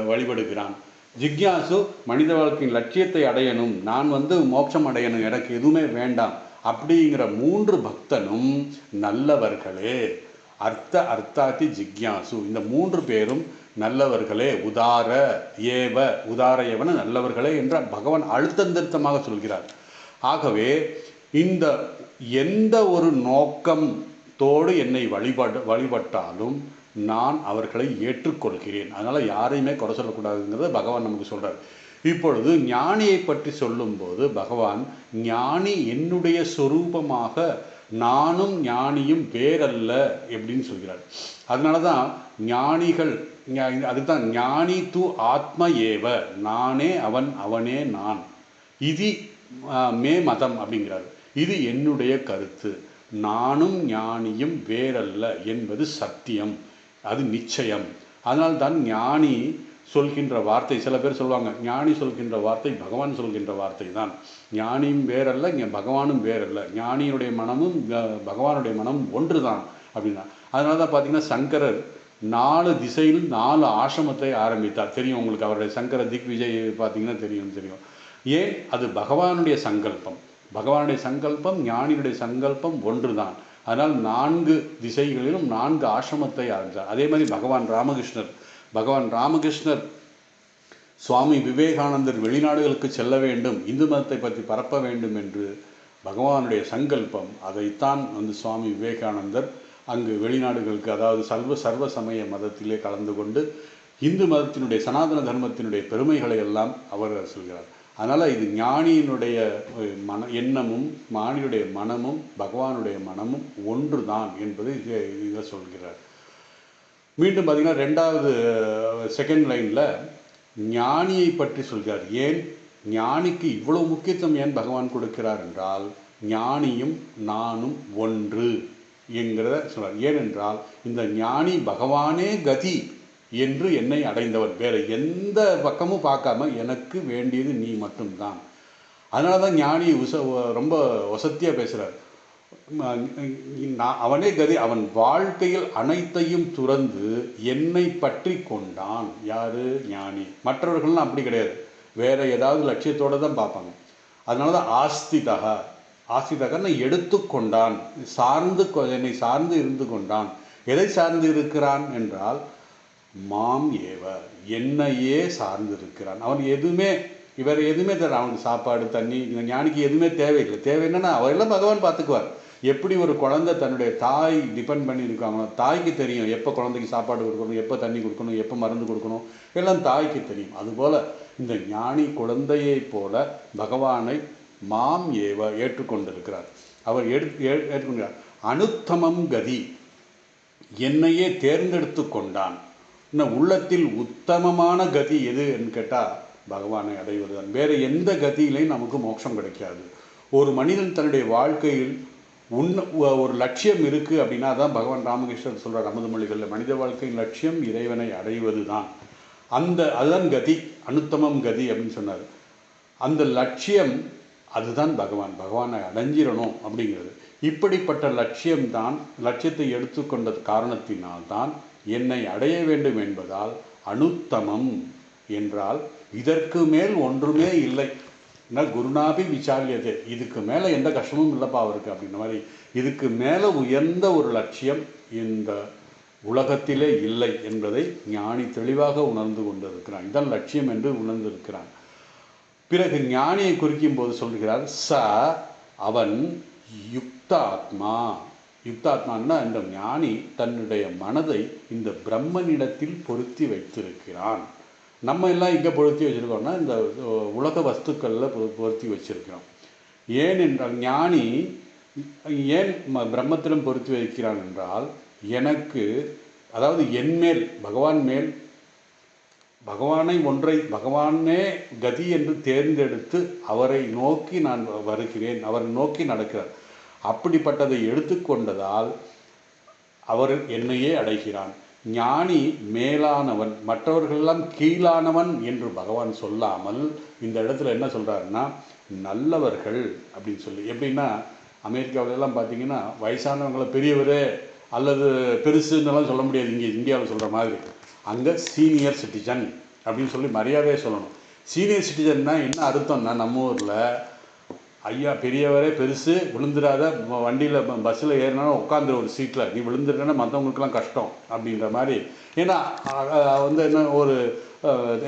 வழிபடுகிறான். ஜிக்யாசு மனித வாழ்க்கையின் லட்சியத்தை அடையணும், நான் மோட்சம் அடையணும், எனக்கு எதுவுமே வேண்டாம் அப்படிங்கிற 3 பக்தனும் நல்லவர்களே. அர்த்தார்த்தி ஜிக்யாசு இந்த 3 பேரும் நல்லவர்களே. உதார ஏவன நல்லவர்களே என்ற பகவான் அழுத்தந்திருத்தமாக சொல்கிறார். ஆகவே இந்த எந்த ஒரு நோக்கத்தோடு என்னை வழிபட்டாலும் நான் அவர்களை ஏற்றுக்கொள்கிறேன். அதனால் யாரையுமே குறை சொல்லக்கூடாதுங்கிறத பகவான் நமக்கு சொல்கிறார். இப்பொழுது ஞானியை பற்றி சொல்லும்போது பகவான் ஞானி என்னுடைய சொரூபமாக, நானும் ஞானியும் வேறல்ல எப்படின்னு சொல்கிறார். அதனால தான் ஞானிகள், அதுதான் ஞானி து ஆத்ம ஏவ, நானே அவன், அவனே நான், இது மே மதம் அப்படிங்கிறார். இது என்னுடைய கருத்து. நானும் ஞானியும் வேறல்ல என்பது சத்தியம், அது நிச்சயம். அதனால்தான் ஞானி சொல்கின்ற வார்த்தை, சில பேர் சொல்லுவாங்க ஞானி சொல்கின்ற வார்த்தை பகவான் சொல்கின்ற வார்த்தை தான். ஞானியும் வேறல்ல, இங்கே பகவானும் வேறல்ல, ஞானியுடைய மனமும் பகவானுடைய மனமும் ஒன்று தான் அப்படின்னா. அதனால தான் பார்த்தீங்கன்னா சங்கரர் 4 திசையில் 4 ஆசிரமத்தை ஆரம்பித்தார். தெரியும் உங்களுக்கு, அவருடைய சங்கர திக் விஜய் பார்த்தீங்கன்னா தெரியும். ஏன்? அது பகவானுடைய சங்கல்பம். பகவானுடைய சங்கல்பம், ஞானியுடைய சங்கல்பம் ஒன்று தான். அதனால் 4 திசைகளிலும் 4 ஆசிரமத்தை ஆரம்பித்தார். அதே மாதிரி பகவான் ராமகிருஷ்ணர் சுவாமி விவேகானந்தர் வெளிநாடுகளுக்கு செல்ல வேண்டும், இந்து மதத்தை பற்றி பரப்ப வேண்டும் என்று பகவானுடைய சங்கல்பம். அதைத்தான் சுவாமி விவேகானந்தர் அங்கு வெளிநாடுகளுக்கு, அதாவது சர்வ சமய மதத்திலே கலந்து கொண்டு இந்து மதத்தினுடைய சனாதன தர்மத்தினுடைய பெருமைகளை எல்லாம் அவர் சொல்கிறார். அதனால் இது ஞானியினுடைய எண்ணமும் ஞானியுடைய மனமும் பகவானுடைய மனமும் ஒன்று தான் என்பது இதில் சொல்கிறார். மீண்டும் பார்த்தீங்கன்னா 2வது செகண்ட் லைனில் ஞானியை பற்றி சொல்கிறார். ஏன் ஞானிக்கு இவ்வளவு முக்கியத்துவம் ஏன் பகவான் கொடுக்கிறார் என்றால், ஞானியும் நானும் ஒன்று என்கிறத சொல்கிறார். ஏனென்றால் இந்த ஞானி பகவானே கதி என்று என்னை அடைந்தவன், வேறு எந்த பக்கமும் பார்க்காம எனக்கு வேண்டியது நீ மட்டும்தான். அதனால தான் ஞானி ரொம்ப வசத்தியாக பேசுகிறார். அவனே கதி, அவன் வாழ்க்கையில் அனைத்தையும் துறந்து என்னை பற்றி கொண்டான். யாரு? ஞானி. மற்றவர்கள்லாம் அப்படி கிடையாது, வேற ஏதாவது லட்சியத்தோடு தான் பார்ப்பாங்க. அதனால தான் ஆஸ்திதகன்னு எடுத்துக்கொண்டான், என்னை சார்ந்து இருந்து கொண்டான். எதை சார்ந்து இருக்கிறான் என்றால் மாம் ஏவ, என்னையே சார்ந்து இருக்கிறான். அவன் இவர் எதுவுமே தர, அவனுக்கு சாப்பாடு தண்ணி, இந்த ஞானிக்கு எதுவுமே தேவையில்லை. தேவை என்னன்னா அவரெல்லாம் பகவான் பார்த்துக்குவார். எப்படி ஒரு குழந்தை தன்னுடைய தாய் டிபெண்ட் பண்ணி இருக்காங்களோ, தாய்க்கு தெரியும் எப்போ குழந்தைக்கு சாப்பாடு கொடுக்கணும், எப்போ தண்ணி கொடுக்கணும், எப்போ மருந்து கொடுக்கணும், எல்லாம் தாய்க்கு தெரியும். அதுபோல் இந்த ஞானி குழந்தையை போல பகவானை மாம் ஏவ ஏற்றுக்கொண்டிருக்கிறார். அவர் ஏற்றுக்கொண்டார். அனுத்தமம் கதி, என்னையே தேர்ந்தெடுத்து கொண்டான். இன்னும் உள்ளத்தில் உத்தமமான கதி எதுன்னு கேட்டால் பகவானை அடைவது தான். வேறு எந்த கதியிலையும் நமக்கு மோட்சம் கிடைக்காது. ஒரு மனிதன் தன்னுடைய வாழ்க்கையில் ஒரு லட்சியம் இருக்குது அப்படின்னா தான் பகவான் ராமகிருஷ்ணர் சொல்கிறார் அமுதமொழிகளில், மனித வாழ்க்கையின் லட்சியம் இறைவனை அடைவது தான். அதுதான் கதி, அனுத்தமம் கதி அப்படின்னு சொன்னார். அந்த லட்சியம் அதுதான் பகவானை அடைஞ்சிடணும் அப்படிங்கிறது. இப்படிப்பட்ட லட்சியத்தை எடுத்துக்கொண்ட காரணத்தினால்தான் என்னை அடைய வேண்டும் என்பதால் அனுத்தமம் என்றால் இதற்கு மேல் ஒன்றுமே இல்லை. குருநாபி விசாரியதே, இதுக்கு மேலே எந்த கஷ்டமும் இல்லைப்பா அவருக்கு அப்படின்ற மாதிரி, இதுக்கு மேலே உயர்ந்த ஒரு லட்சியம் இந்த உலகத்திலே இல்லை என்பதை ஞானி தெளிவாக உணர்ந்து கொண்டிருக்கிறான். இதான் லட்சியம் என்று உணர்ந்திருக்கிறான். பிறகு ஞானியை குறிக்கும் போது சொல்கிறார், அவன் யுக்தாத்மா. யுக்தாத்மான்னா இந்த ஞானி தன்னுடைய மனதை இந்த பிரம்மனிடத்தில் பொருத்தி வைத்திருக்கிறான். நம்ம எல்லாம் இங்கே பொருத்தி வச்சுருக்கோம்னா இந்த உலக வஸ்துக்களில் பொருத்தி வச்சிருக்கிறோம். ஏன் என்றால் ஞானி ஏன் பிரம்மத்திடம் பொருத்தி வைக்கிறான் என்றால், எனக்கு அதாவது என்மேல் பகவானே கதி என்று தேர்ந்தெடுத்து அவரை நோக்கி நான் வருகிறேன், அவரை நோக்கி நடக்கிறார். அப்படிப்பட்டதை எடுத்துக்கொண்டதால் அவர் என்னையே அடைகிறான். ஞானி மேலானவன், மற்றவர்களெல்லாம் கீழானவன் என்று பகவான் சொல்லாமல் இந்த இடத்துல என்ன சொல்கிறாருன்னா நல்லவர்கள் அப்படின்னு சொல்லி. எப்படின்னா அமெரிக்காவிலெல்லாம் பார்த்தீங்கன்னா வயசானவங்களை பெரியவரே அல்லது பெருசுன்னெல்லாம் சொல்ல முடியாது. இங்கே இந்தியாவில் சொல்கிற மாதிரி அங்கே சீனியர் சிட்டிசன் அப்படின்னு சொல்லி மரியாதையை சொல்லணும். சீனியர் சிட்டிசன்னா என்ன அர்த்தம்னா, நம்ம ஊரில் ஐயா பெரியவரே பெருசு, விழுந்துடாத, வண்டியில் பஸ்ஸில் ஏறினாலும் உட்காந்துரு ஒரு சீட்டில், நீ விழுந்துட்டேன்னா மற்றவங்களுக்கெல்லாம் கஷ்டம் அப்படின்ற மாதிரி. ஏன்னா என்ன ஒரு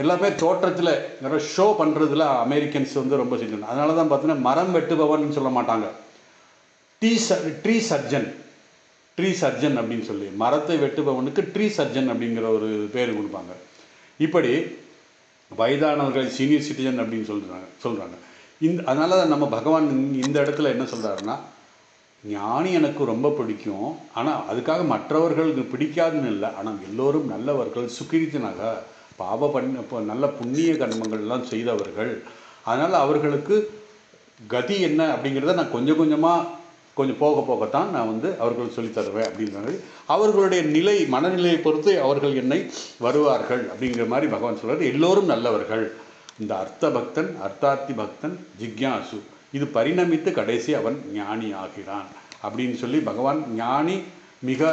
எல்லாமே தோற்றத்தில் நிறைய ஷோ பண்ணுறதுல அமெரிக்கன்ஸ் ரொம்ப சீக்கிரம். அதனால தான் பார்த்தீங்கன்னா மரம் வெட்டுபவன் சொல்ல மாட்டாங்க, ட்ரீ சர்ஜன் அப்படின்னு சொல்லி, மரத்தை வெட்டுபவனுக்கு ட்ரீ சர்ஜன் அப்படிங்கிற ஒரு பேர் கொடுப்பாங்க. இப்படி வயதானவர்கள் சீனியர் சிட்டிசன் அப்படின்னு சொல்கிறாங்க. அதனால தான் நம்ம பகவான் இந்த இடத்துல என்ன சொல்கிறாருன்னா, ஞானி எனக்கு ரொம்ப பிடிக்கும், ஆனால் அதுக்காக மற்றவர்களுக்கு பிடிக்காதுன்னு இல்லை, ஆனால் எல்லோரும் நல்லவர்கள், சுகிரித்தனாக நல்ல புண்ணிய கர்மங்கள்லாம் செய்தவர்கள், அதனால் அவர்களுக்கு கதி என்ன அப்படிங்கிறத நான் கொஞ்சம் போகத்தான் நான் அவர்களுக்கு சொல்லித்தருவேன் அப்படிங்கிற அவர்களுடைய மனநிலையை பொறுத்து அவர்கள் என்னை வருவார்கள் அப்படிங்கிற மாதிரி பகவான் சொல்கிறார். எல்லோரும் நல்லவர்கள். இந்த அர்த்தார்த்தி பக்தன், ஜிக்யாசு, இது பரிணமித்து கடைசி அவன் ஞானி ஆகிறான் அப்படின்னு சொல்லி பகவான் ஞானி மிக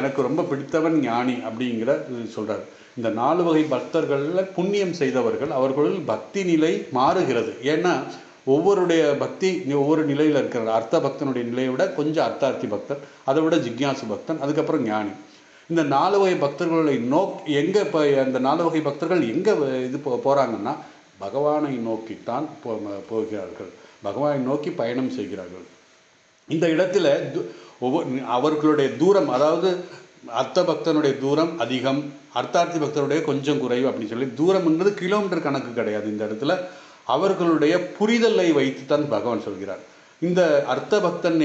எனக்கு ரொம்ப பிடித்தவன் ஞானி அப்படிங்கிற சொல்கிறார். இந்த 4 வகை பக்தர்களில் புண்ணியம் செய்தவர்கள், அவர்களில் பக்தி நிலை மாறுகிறது. ஏன்னா ஒவ்வொருடைய பக்தி ஒவ்வொரு நிலையில் இருக்கிற அர்த்த பக்தனுடைய நிலையை விட கொஞ்சம் அர்த்தார்த்தி பக்தர், அதை விட ஜிக்யாசு பக்தன், அதுக்கப்புறம் ஞானி. இந்த 4 வகை பக்தர்களை எங்கே இப்போ அந்த 4 வகை பக்தர்கள் எங்கே போகிறாங்கன்னா பகவானை நோக்கித்தான் போகிறார்கள், பகவானை நோக்கி பயணம் செய்கிறார்கள். இந்த இடத்துல அவர்களுடைய தூரம், அதாவது அர்த்த பக்தனுடைய தூரம் அதிகம், அர்த்தார்த்தி பக்தனுடைய கொஞ்சம் குறைவு அப்படின்னு சொல்லி, தூரம்ன்றது கிலோமீட்டர் கணக்கு கிடையாது. இந்த இடத்துல அவர்களுடைய புரிதலை வைத்து தான் பகவான் சொல்கிறார். இந்த அர்த்த பக்தன்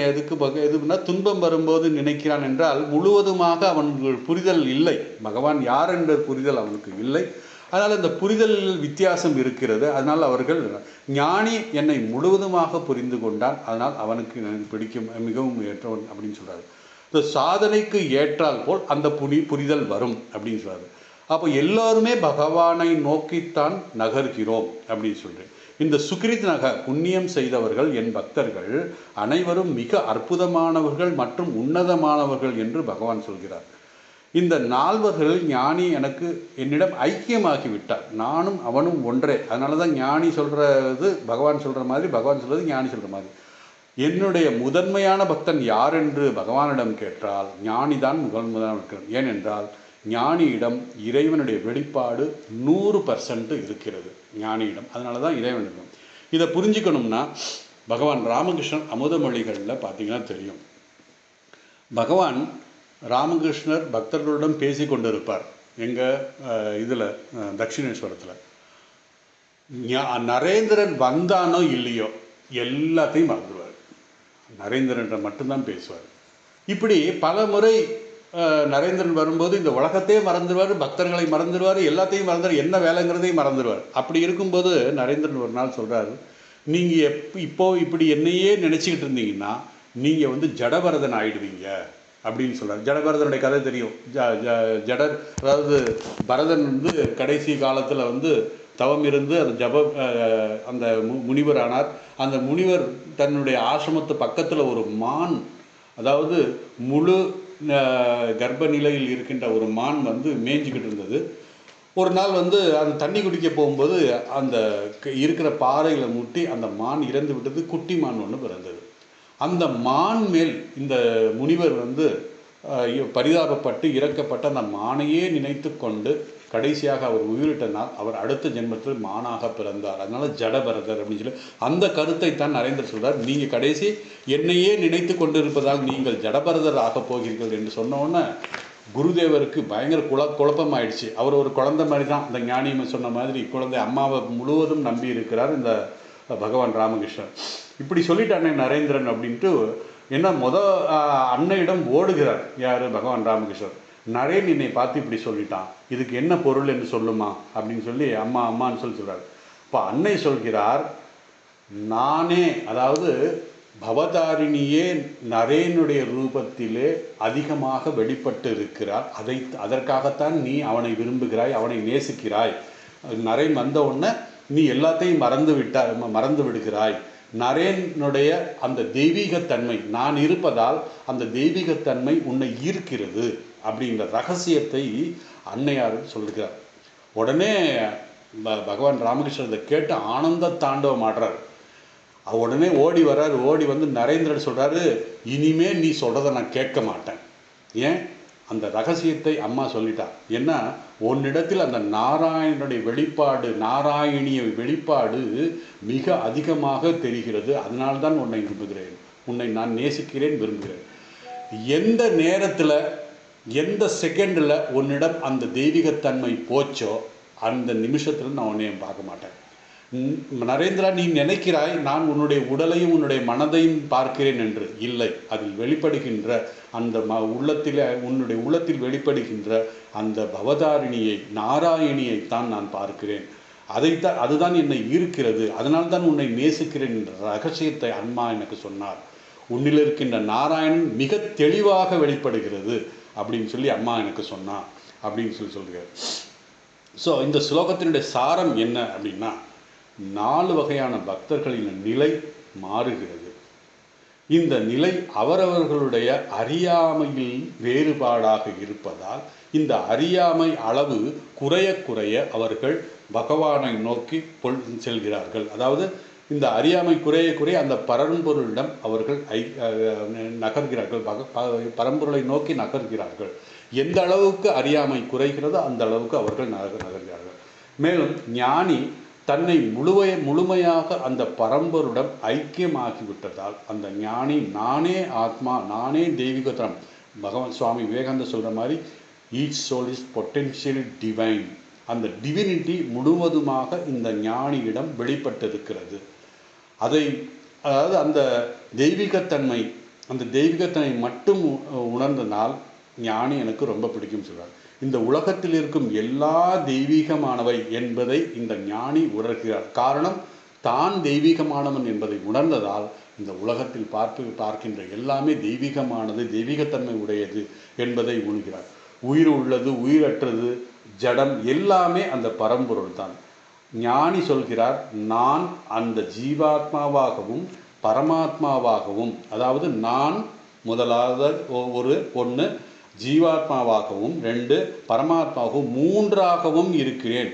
எதுனா துன்பம் வரும்போது நினைக்கிறான் என்றால் முழுவதுமாக அவன்கள் புரிதல் இல்லை, பகவான் யார் என்ற புரிதல் அவனுக்கு இல்லை. அதனால் இந்த புரிதலில் வித்தியாசம் இருக்கிறது. அதனால் அவர்கள் ஞானி என்னை முழுவதுமாக புரிந்து கொண்டான், அதனால் அவனுக்கு எனக்கு பிடிக்கும், மிகவும் ஏற்றவன் அப்படின்னு சொல்கிறார். இந்த சாதனைக்கு ஏற்றால் போல் அந்த புரிதல் வரும் அப்படின்னு சொல்கிறார். அப்போ எல்லோருமே பகவானை நோக்கித்தான் நகர்கிறோம் அப்படின்னு சொல்கிறேன். இந்த சுகிரித்னக புண்ணியம் செய்தவர்கள் என் பக்தர்கள் அனைவரும் மிக அற்புதமானவர்கள் மற்றும் உன்னதமானவர்கள் என்று பகவான் சொல்கிறார். இந்த 4 ஞானி என்னிடம் ஐக்கியமாகிவிட்டார், நானும் அவனும் ஒன்றே. அதனால தான் ஞானி சொல்கிறது பகவான் சொல்கிற மாதிரி, பகவான் சொல்கிறது ஞானி சொல்கிற மாதிரி. என்னுடைய முதன்மையான பக்தன் யார் என்று பகவானிடம் கேட்டால் ஞானி தான் முதன்மையான இருக்கிறான். ஏனென்றால் ஞானியிடம் இறைவனுடைய வெளிப்பாடு 100% இருக்கிறது ஞானியிடம். அதனால தான் இறைவன் இருக்கும். இதை புரிஞ்சுக்கணும்னா பகவான் ராமகிருஷ்ணன் அமுதமொழிகளில் பார்த்தீங்கன்னா தெரியும். பகவான் ராமகிருஷ்ணர் பக்தர்களுடன் பேசி கொண்டிருப்பார். எங்கள் இதில் தட்சிணேஸ்வரத்தில் நரேந்திரன் வந்தானோ இல்லையோ எல்லாத்தையும் மறந்துடுவார், நரேந்திரன் மட்டும்தான் பேசுவார். இப்படி பல முறை நரேந்திரன் வரும்போது இந்த உலகத்தையே மறந்துடுவார், பக்தர்களை மறந்துடுவார், எல்லாத்தையும் மறந்துடுவார், என்ன வேலைங்கிறதையும் மறந்துடுவார். அப்படி இருக்கும்போது நரேந்திரன் ஒரு நாள் சொல்கிறார், நீங்கள் இப்படி என்னையே நினச்சிக்கிட்டு இருந்தீங்கன்னா நீங்கள் ஜடபரதன் ஆயிடுவீங்க அப்படின்னு சொல்கிறார். ஜடபரதனுடைய கதை தெரியும். ஜடர், அதாவது பரதன் கடைசி காலத்தில் தவம் இருந்து அந்த முனிவர் ஆனார். அந்த முனிவர் தன்னுடைய ஆசிரமத்து பக்கத்தில் ஒரு மான், அதாவது முழு கர்ப்ப நிலையில் இருக்கின்ற ஒரு மான் மேய்ஞ்சிக்கிட்டு இருந்தது. ஒரு நாள் அந்த தண்ணி குடிக்க போகும்போது அந்த இருக்கிற பாறையில் முட்டி அந்த மான் இறந்து விட்டது. குட்டி மான் ஒன்று பிறந்தது. அந்த மான் மேல் இந்த முனிவர் பரிதாபப்பட்டு இறக்கப்பட்ட அந்த மானையே நினைத்து கொண்டு கடைசியாக அவர் உயிரிட்ட நாள் அவர் அடுத்த ஜென்மத்தில் மானாக பிறந்தார். அதனால ஜடபரதர் அப்படின்னு சொல்லி அந்த கருத்தை தான் நரேந்திரர் சொல்றார். நீங்கள் கடைசி என்னையே நினைத்து கொண்டிருப்பதால் நீங்கள் ஜடபரதர் ஆகப் போகிறீர்கள் என்று சொன்னோன்னே குருதேவருக்கு பயங்கர குழப்பமாயிடுச்சு. அவர் ஒரு குழந்தை மாதிரி தான். இந்த ஞானியம்மை சொன்ன மாதிரி குழந்தை அம்மாவை முழுவதும் நம்பி இருக்கிறார் இந்த பகவான் ராமகிருஷ்ணன். இப்படி சொல்லிட்டானே நரேந்திரன் அப்படின்ட்டு என்ன அன்னையிடம் ஓடுகிறார். யார்? பகவான் ராமகிருஷ்ணன். நரேன் என்னை பார்த்து இப்படி சொல்லிட்டான், இதுக்கு என்ன பொருள் என்று சொல்லுமா அப்படின்னு சொல்லி அம்மான்னு சொல்கிறார். இப்போ அன்னை சொல்கிறார், நானே, அதாவது பவதாரிணியே நரேனுடைய ரூபத்திலே அதிகமாக வெளிப்பட்டு இருக்கிறார். அதற்காகத்தான் நீ அவனை விரும்புகிறாய், அவனை நேசிக்கிறாய். நரேன் வந்த உடனே நீ எல்லாத்தையும் மறந்து விடுகிறாய். நரேனுடைய அந்த தெய்வீகத்தன்மை, நான் இருப்பதால் அந்த தெய்வீகத்தன்மை உன்னை ஈர்க்கிறது அப்படின்ற ரகசியத்தை அன்னையார் சொல்கிறார். உடனே பகவான் ராமகிருஷ்ணன் இதை கேட்டு ஆனந்த தாண்டவம் ஆடுறார். உடனே ஓடி வர்றார். ஓடி நரேந்திரன் சொல்கிறாரு, இனிமே நீ சொல்கிறத நான் கேட்க மாட்டேன். ஏன்? அந்த ரகசியத்தை அம்மா சொல்லிட்டா. ஏன்னா உன்னிடத்தில் அந்த நாராயணனுடைய வெளிப்பாடு, நாராயணிய வெளிப்பாடு மிக அதிகமாக தெரிகிறது. அதனால்தான் உன்னை விரும்புகிறேன், உன்னை நான் நேசிக்கிறேன், விரும்புகிறேன். எந்த நேரத்தில், எந்த செகண்டில் உன்னிடம் அந்த தெய்வீகத்தன்மை போச்சோ அந்த நிமிஷத்தில் நான் உன்னையும் பார்க்க மாட்டேன். நரேந்திரா, நீ நினைக்கிறாய் நான் உன்னுடைய உடலையும் உன்னுடைய மனதையும் பார்க்கிறேன் என்று. இல்லை, அதில் வெளிப்படுகின்ற அந்த உன்னுடைய உள்ளத்தில் வெளிப்படுகின்ற அந்த பவதாரிணியை, நாராயணியைத்தான் நான் பார்க்கிறேன். அதுதான் என்னை ஈர்க்கிறது. அதனால்தான் உன்னை நேசிக்கிறேன் என்ற ரகசியத்தை அம்மா எனக்கு சொன்னார். உன்னில் இருக்கின்ற நாராயணன் மிக தெளிவாக வெளிப்படுகிறது அப்படின்னு சொல்லி அம்மா எனக்கு சொன்னா அப்படின்னு சொல்கிறார். ஸோ இந்த ஸ்லோகத்தினுடைய சாரம் என்ன அப்படின்னா, 4 வகையான பக்தர்களின் நிலை மாறுகிறது. இந்த நிலை அவரவர்களுடைய அறியாமையில் வேறுபாடாக இருப்பதால் இந்த அறியாமை அளவு குறைய குறைய அவர்கள் பகவானை நோக்கி செல்கிறார்கள். அதாவது இந்த அறியாமை குறைய குறைய அந்த பரம்பொருளிடம் அவர்கள் நகர்கிறார்கள், பரம்பொருளை நோக்கி நகர்கிறார்கள். எந்த அளவுக்கு அறியாமை குறைகிறதோ அந்த அளவுக்கு அவர்கள் நகர்கிறார்கள். மேலும் ஞானி தன்னை முழுமையாக அந்த பரம்பொருளிடம் ஐக்கியமாகிவிட்டதால் அந்த ஞானி நானே ஆத்மா, நானே தெய்வீகத்தனம். பகவான் சுவாமி விவேகானந்தர் சொல்கிற மாதிரி each soul is potential divine. அந்த டிவினிட்டி முழுவதுமாக இந்த ஞானியிடம் வெளிப்பட்டிருக்கிறது. அதாவது அந்த தெய்வீகத்தன்மை மட்டும் உணர்ந்தனால் ஞானி எனக்கு ரொம்ப பிடிக்கும் சொல்கிறார். இந்த உலகத்தில் இருக்கும் எல்லா தெய்வீகமானவை என்பதை இந்த ஞானி உணர்கிறார். காரணம், தான் தெய்வீகமானவன் என்பதை உணர்ந்ததால் இந்த உலகத்தில் பார்க்கின்ற எல்லாமே தெய்வீகமானது, தெய்வீகத்தன்மை உடையது என்பதை உணர்கிறார். உயிர் உள்ளது, உயிரற்றது, ஜடம் எல்லாமே அந்த பரம்பொருள் தான். ஞானி சொல்கிறார், நான் அந்த ஜீவாத்மாவாகவும் பரமாத்மாவாகவும், அதாவது நான் முதலாவது ஒன்று ஜீவாத்மாவாகவும், 2 பரமாத்மாவாகவும், 3ஆகவும் இருக்கிறேன்.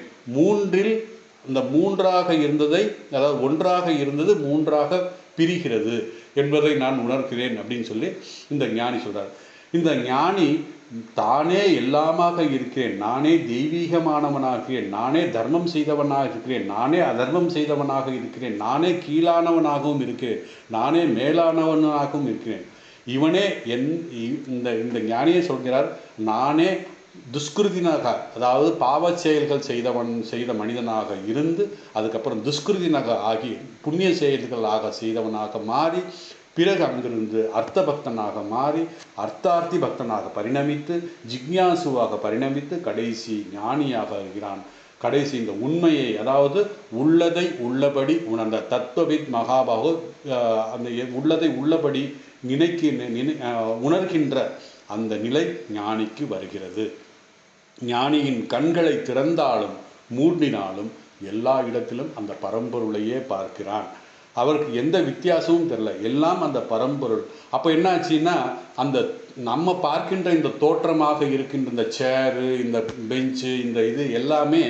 இந்த 3ஆக இருந்ததை, அதாவது ஒன்றாக இருந்தது 3ஆக பிரிகிறது என்பதை நான் உணர்கிறேன் அப்படின்னு சொல்லி இந்த ஞானி சொல்கிறார். இந்த ஞானி தானே எல்லாமாக இருக்கிறேன், நானே தெய்வீகமானவனாகிறேன், நானே தர்மம் செய்தவனாக இருக்கிறேன், நானே அதர்மம் செய்தவனாக இருக்கிறேன், நானே கீழானவனாகவும் இருக்கிறேன், நானே மேலானவனாகவும் இருக்கிறேன். இவனே இந்த ஞானியை சொல்கிறார், நானே துஷ்கிருதினாக, அதாவது பாவ செயல்கள் செய்த மனிதனாக இருந்து அதுக்கப்புறம் துஷ்கிருதினாக ஆகி புண்ணிய செயல்களாக செய்தவனாக மாறி பிறகு அங்கிருந்து அர்த்த பக்தனாக மாறி அர்த்தார்த்தி பக்தனாக பரிணமித்து ஜிக்ஞாசுவாக பரிணமித்து கடைசி ஞானியாக இருக்கிறான். கடைசி இந்த உண்மையை, அதாவது உள்ளதை உள்ளபடி உணர்ந்த தத்துவவித் மகாபாகு, அந்த உள்ளதை உள்ளபடி உணர்கின்ற அந்த நிலை ஞானிக்கு வருகிறது. ஞானியின் கண்களை திறந்தாலும் மூடினாலும் எல்லா இடத்திலும் அந்த பரம்பொருளையே பார்க்கிறான். அவருக்கு எந்த வித்தியாசமும் தெரியல, எல்லாம் அந்த பரம்பொருள். அப்போ என்ன ஆச்சுன்னா, அந்த நம்ம பார்க்கின்ற இந்த தோற்றமாக இருக்கின்ற இந்த சேரு, இந்த பெஞ்சு, இந்த இது எல்லாமே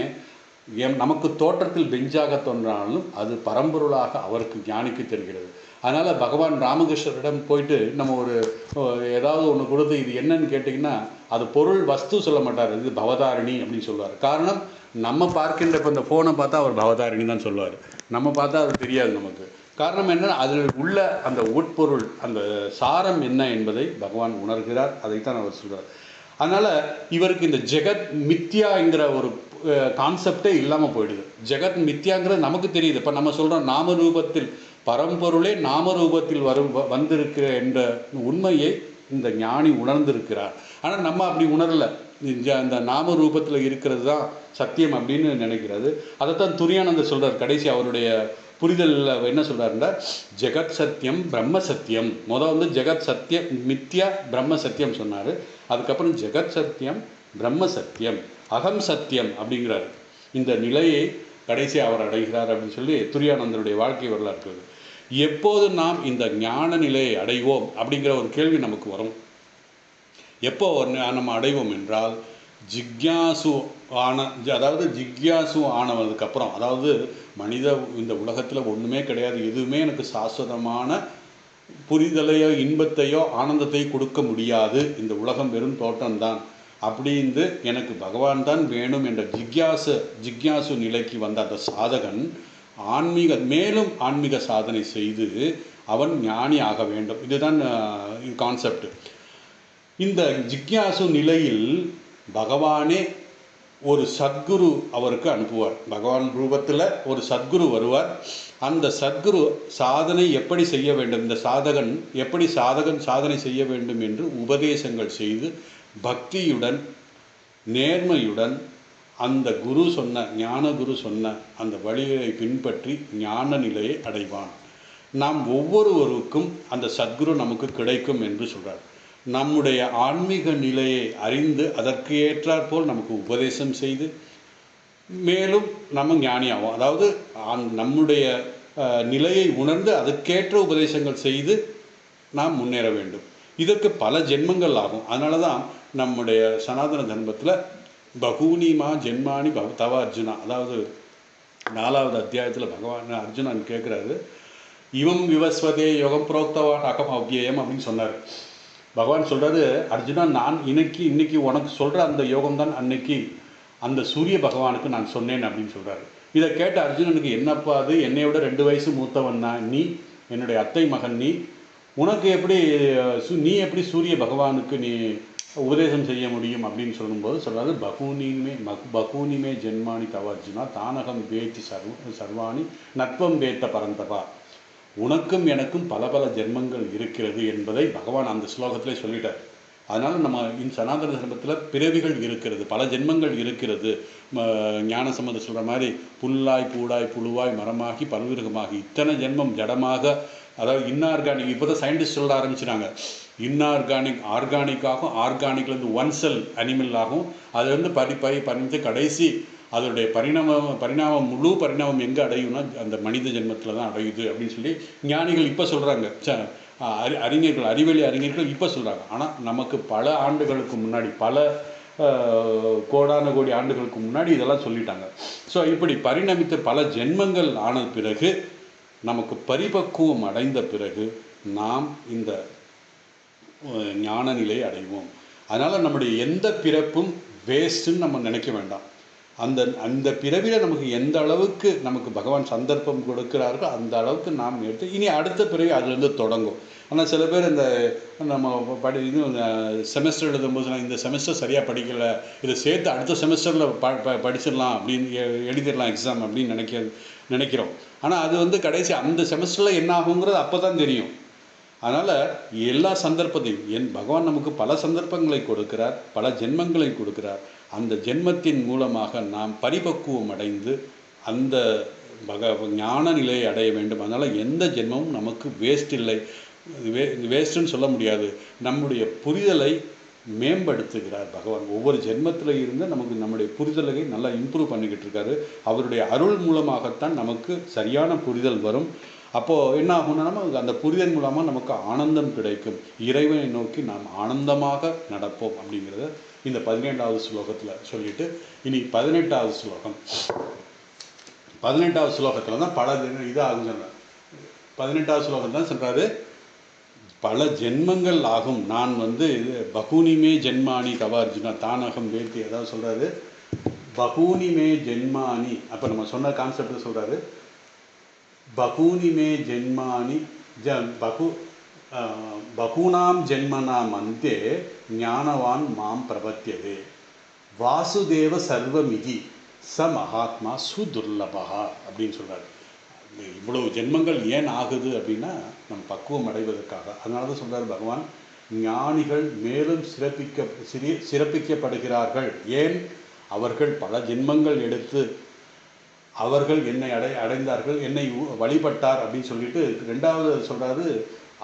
நமக்கு தோற்றத்தில் பெஞ்சாக தோன்றாலும் அது பரம்பொருளாக அவருக்கு ஞானிக்கு தெரிகிறது. அதனால் பகவான் ராமகிருஷ்ணரிடம் போயிட்டு நம்ம ஏதாவது ஒன்று கொடுத்து இது என்னன்னு கேட்டிங்கன்னா, அது பொருள் வஸ்து சொல்ல மாட்டார், இது பவதாரிணி அப்படின்னு சொல்லுவார். காரணம், நம்ம பார்க்கின்ற இப்போ இந்த ஃபோனை பார்த்தா அவர் பவதாரிணி தான் சொல்லுவார், நம்ம பார்த்தா அது தெரியாது நமக்கு. காரணம் என்னன்னா, அதில் உள்ள அந்த உட்பொருள், அந்த சாரம் என்ன என்பதை பகவான் உணர்கிறார், அதைத்தான் அவர் சொல்கிறார். அதனால் இவருக்கு இந்த ஜெகத் மித்யாங்கிற ஒரு கான்செப்டே இல்லாமல் போயிடுது. ஜெகத் மித்யாங்கிறது நமக்கு தெரியுது. இப்போ நம்ம சொல்கிறோம் நாமரூபத்தில், பரம்பொருளே நாமரூபத்தில் வந்திருக்கிற என்ற உண்மையை இந்த ஞானி உணர்ந்திருக்கிறார். ஆனால் நம்ம அப்படி உணரலை. இந்த நாம ரூபத்தில் இருக்கிறது தான் சத்தியம் அப்படின்னு நினைக்கிறது. அதைத்தான் துரியானந்தர் சொல்கிறார் கடைசி அவருடைய புரிதலில். என்ன சொல்கிறாருன்னா, ஜெகத் சத்தியம் பிரம்ம சத்தியம். முதல் ஜெகத் சத்தியம் மித்யா பிரம்ம சத்தியம் சொன்னார். அதுக்கப்புறம் ஜெகத் சத்தியம் பிரம்ம சத்தியம் அகம் சத்தியம் அப்படிங்கிறார். இந்த நிலையை கடைசி அவர் அடைகிறார் அப்படின்னு சொல்லி துரியானந்தருடைய வாழ்க்கை வரலாறு இருக்குது. எப்போது நாம் இந்த ஞான நிலையை அடைவோம் அப்படிங்கிற ஒரு கேள்வி நமக்கு வரும். எப்போ நம்ம அடைவோம் என்றால், அதாவது ஜிக்யாசு ஆனதுக்கப்புறம், அதாவது மனித இந்த உலகத்தில் ஒன்றுமே கிடையாது, எதுவுமே எனக்கு சாஸ்வதமான புரிதலையோ இன்பத்தையோ ஆனந்தத்தையோ கொடுக்க முடியாது, இந்த உலகம் வெறும் தோற்றம்தான் அப்படின்னு எனக்கு பகவான் தான் வேணும் என்ற ஜிக்யாசு நிலைக்கு வந்த அந்த சாதகன் மேலும் ஆன்மீக சாதனை செய்து அவன் ஞானி ஆக வேண்டும். இதுதான் கான்செப்ட். இந்த ஜிக்யாசு நிலையில் பகவானே ஒரு சத்குரு அவருக்கு அனுப்புவார். பகவான் ரூபத்தில் ஒரு சத்குரு வருவார். அந்த சத்குரு சாதனை எப்படி செய்ய வேண்டும், இந்த சாதகன் எப்படி சாதனை செய்ய வேண்டும் என்று உபதேசங்கள் செய்து பக்தியுடன் நேர்மையுடன் அந்த குரு சொன்ன ஞான குரு சொன்ன அந்த வழியை பின்பற்றி ஞான நிலையை அடைவான். நாம் ஒவ்வொருவருக்கும் அந்த சத்குரு நமக்கு கிடைக்கும் என்று சொல்கிறார். நம்முடைய ஆன்மீக நிலையை அறிந்து அதற்கு ஏற்றாற்போல் நமக்கு உபதேசம் செய்து மேலும் நம்ம ஞானியாகும். அதாவது நம்முடைய நிலையை உணர்ந்து அதற்கேற்ற உபதேசங்கள் செய்து நாம் முன்னேற வேண்டும். இதற்கு பல ஜென்மங்கள் ஆகும். அதனால தான் நம்முடைய சனாதன தர்மத்தில் பகூனிமா ஜென்மானி தவ அர்ஜுனா, அதாவது 4வது அத்தியாயத்தில் பகவான் அர்ஜுனன் கேட்குறாரு, இவம் விவஸ்வதே யோகம் புரோக்தவான் அகம் அவ்யயம் அப்படின்னு சொன்னார். பகவான் சொல்கிறாரு, அர்ஜுனா, நான் இன்னைக்கு உனக்கு சொல்கிற அந்த யோகம்தான் அன்னைக்கு அந்த சூரிய பகவானுக்கு நான் சொன்னேன் அப்படின்னு சொல்கிறாரு. இதை கேட்ட அர்ஜுனனுக்கு, என்னப்பா அது, என்னை விட 2 வயசு மூத்தவன் தான் நீ, என்னுடைய அத்தை மகன் நீ, உனக்கு எப்படி நீ எப்படி சூரிய பகவானுக்கு நீ உபதேசம் செய்ய முடியும் அப்படின்னு சொல்லும்போது சொல்கிறாரு, பகூனிமே ஜென்மானி தவ அர்ஜுனா தானகம் வேத்தி சர்வாணி நத்வம் வேத்த பரந்தபா. உனக்கும் எனக்கும் பல ஜென்மங்கள் இருக்கிறது என்பதை பகவான் அந்த ஸ்லோகத்திலே சொல்லிட்டார். அதனால் நம்ம சனாதன தர்மத்தில் பிறவிகள் இருக்கிறது, பல ஜென்மங்கள் இருக்கிறது. ஞான சம்பந்தம் சொல்கிற மாதிரி புல்லாய் பூடாய் புழுவாய் மரமாகி பல்விருகமாகி இத்தனை ஜென்மம் ஜடமாக, அதாவது இன்ஆர்கானிக். இப்போ தான் சயின்டிஸ்ட் சொல்ல ஆரம்பிச்சிட்டாங்க, இன்ஆர்கானிக் ஆர்கானிக்காகும், ஆர்கானிக்லேருந்து ஒன் செல் அனிமல் ஆகும், அதுலேருந்து பரிணித்து கடைசி அதோடைய பரிணாமம் முழு பரிணாமம் எங்கே அடையும்னா அந்த மனித ஜென்மத்தில் தான் அடையுது அப்படின்னு சொல்லி ஞானிகள் இப்போ சொல்கிறாங்க. அறிஞர்கள், அறிவெளி அறிஞர்கள் இப்போ சொல்கிறாங்க. ஆனால் நமக்கு பல ஆண்டுகளுக்கு முன்னாடி, பல கோடான கோடி ஆண்டுகளுக்கு முன்னாடி இதெல்லாம் சொல்லிட்டாங்க. ஸோ இப்படி பரிணமித்த பல ஜென்மங்கள் ஆன பிறகு, நமக்கு பரிபக்குவம் அடைந்த பிறகு நாம் இந்த ஞான நிலையை அடைவோம். அதனால் நம்முடைய எந்த பிறப்பும் வேஸ்ட்டுன்னு நம்ம நினைக்க வேண்டாம். அந்த பிறவியில் நமக்கு எந்த அளவுக்கு நமக்கு பகவான் சந்தர்ப்பம் கொடுக்கிறார்களோ அந்த அளவுக்கு நாம் எடுத்து இனி அடுத்த பிறவி அதுலேருந்து தொடங்கும். ஆனால் சில பேர் இந்த நம்ம செமஸ்டர் எழுதும்போது, நான் இந்த செமஸ்டர் சரியாக படிக்கலை, இதை சேர்த்து அடுத்த செமஸ்டரில் படிச்சிடலாம் அப்படின்னு எழுதிடலாம் எக்ஸாம் அப்படின்னு நினைக்கிறோம். ஆனால் அது கடைசி அந்த செமஸ்டரில் என்ன ஆகுங்கிறது அப்போ தான் தெரியும். அதனால் எல்லா சந்தர்ப்பத்தையும் பகவான் நமக்கு பல சந்தர்ப்பங்களை கொடுக்கிறார், பல ஜென்மங்களை கொடுக்கிறார். அந்த ஜென்மத்தின் மூலமாக நாம் பரிபக்குவம் அடைந்து அந்த ஞான நிலையை அடைய வேண்டும். அதனால் எந்த ஜென்மமும் நமக்கு வேஸ்ட் இல்லை. வேஸ்ட்டுன்னு சொல்ல முடியாது. நம்முடைய புரிதலை மேம்படுத்துகிறார் பகவான். ஒவ்வொரு ஜென்மத்தில் இருந்து நமக்கு நம்முடைய புரிதலை நல்லா இம்ப்ரூவ் பண்ணிக்கிட்டு இருக்காரு. அவருடைய அருள் மூலமாகத்தான் நமக்கு சரியான புரிதல் வரும். அப்போது என்ன ஆகும்னா, நமக்கு அந்த புரிதல் மூலமாக நமக்கு ஆனந்தம் கிடைக்கும். இறைவனை நோக்கி நாம் ஆனந்தமாக நடப்போம் அப்படிங்கிறத இந்த 17வது ஸ்லோகத்தில் சொல்லிட்டு, இனி 18வது ஸ்லோகம். 18வது ஸ்லோகத்தில் தான் பல இது ஆகும் சொன்னார். 18வது ஸ்லோகம் தான் சொல்கிறாரு, பல ஜென்மங்கள் ஆகும். நான் பகூனிமே ஜென்மானி கவார்ஜுனா தானகம் வேத்தி, அதாவது சொல்கிறாரு பகூனிமே ஜென்மானி. அப்போ நம்ம சொன்ன கான்செப்ட் சொல்கிறாரு, பகூனிமே ஜென்மானி பகூனாம் ஜென்மனாம் அந்தே ஞானவான் மாம் பிரபத்தியதே வாசுதேவ சர்வமிதி ச மகாத்மா சுதுர்லபா அப்படின்னு சொல்கிறார். இவ்வளவு ஜென்மங்கள் ஏன் ஆகுது அப்படின்னா நம்ம பக்குவம் அடைவதற்காக. அதனால தான் சொல்கிறார் பகவான், ஞானிகள் மேலும் சிறப்பிக்கப்படுகிறார்கள். ஏன்? அவர்கள் பல ஜென்மங்கள் எடுத்து அவர்கள் என்னை அடைந்தார்கள், என்னை வழிபட்டார் அப்படின்னு சொல்லிட்டு. ரெண்டாவது சொல்கிறாரு,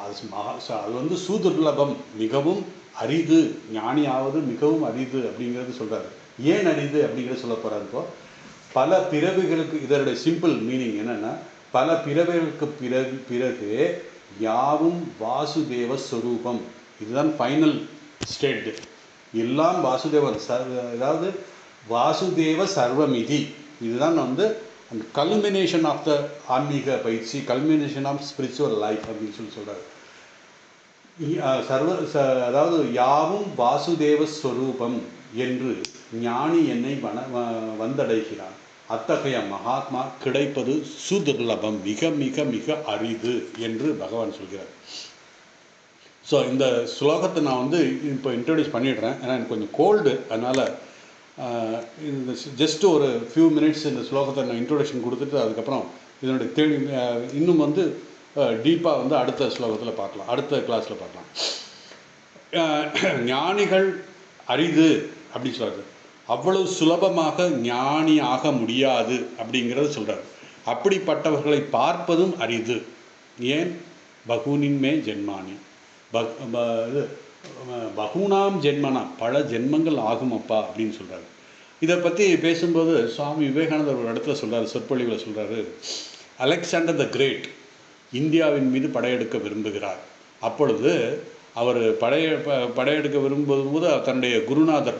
அது சுதுர்லபம், மிகவும் அரிது, ஞானியாவது மிகவும் அரிது அப்படிங்கிறது சொல்கிறாரு. ஏன் அரிது அப்படிங்கிறத சொல்ல போகிறார். இப்போ பல பிறவிகளுக்கு, இதனுடைய சிம்பிள் மீனிங் என்னென்னா, பல பிறவிகளுக்கு பிறகு யாவும் வாசுதேவ ஸ்வரூபம். இதுதான் ஃபைனல் ஸ்டேட். எல்லாம் வாசுதேவன், அதாவது வாசுதேவ சர்வமிதி. இதுதான் அந்த கல்மினேஷன் ஆஃப் த ஆன்மீக பயிற்சி, கல்மினேஷன் ஆஃப் ஸ்பிரிச்சுவல் லைஃப் அப்படின்னு சொல்கிறார். அதாவது யாவும் வாசுதேவ ஸ்வரூபம் என்று ஞானி என்னை வந்தடைகிறான். அத்தகைய மகாத்மா கிடைப்பது சுதுர்லபம், மிக மிக மிக அரிது என்று பகவான் சொல்கிறார். ஸோ இந்த ஸ்லோகத்தை நான் இப்போ இன்ட்ரடியூஸ் பண்ணிடுறேன். ஏன்னா எனக்கு கொஞ்சம் கோல்டு, அதனால் இந்த ஜஸ்ட் ஒரு ஃபியூ மினிட்ஸ் இந்த ஸ்லோகத்தை நான் இன்ட்ரொடக்ஷன் கொடுத்துட்டு அதுக்கப்புறம் இதனுடைய இன்னும் டீப்பாக அடுத்த ஸ்லோகத்தில் பார்க்கலாம், அடுத்த கிளாஸில் பார்க்கலாம். ஞானிகள் அரிது அப்படின்னு சொல்கிறாரு. அவ்வளவு சுலபமாக ஞானி ஆக முடியாது அப்படிங்கிறத சொல்கிறார். அப்படிப்பட்டவர்களை பார்ப்பதும் அரிது. ஏன்? பகூனின்மே ஜென்மானி, பகூனாம் ஜென்மனா, பல ஜென்மங்கள் ஆகும் அப்பா அப்படின்னு சொல்கிறாரு. இதை பற்றி பேசும்போது சுவாமி விவேகானந்தர் ஒரு இடத்துல சொல்கிறார், சொற்பொழிவில் சொல்கிறாரு, அலெக்சாண்டர் த கிரேட் இந்தியாவின் மீது படையெடுக்க விரும்புகிறார். அப்பொழுது அவர் படையெடுக்க விரும்பும்போது தன்னுடைய குருநாதர்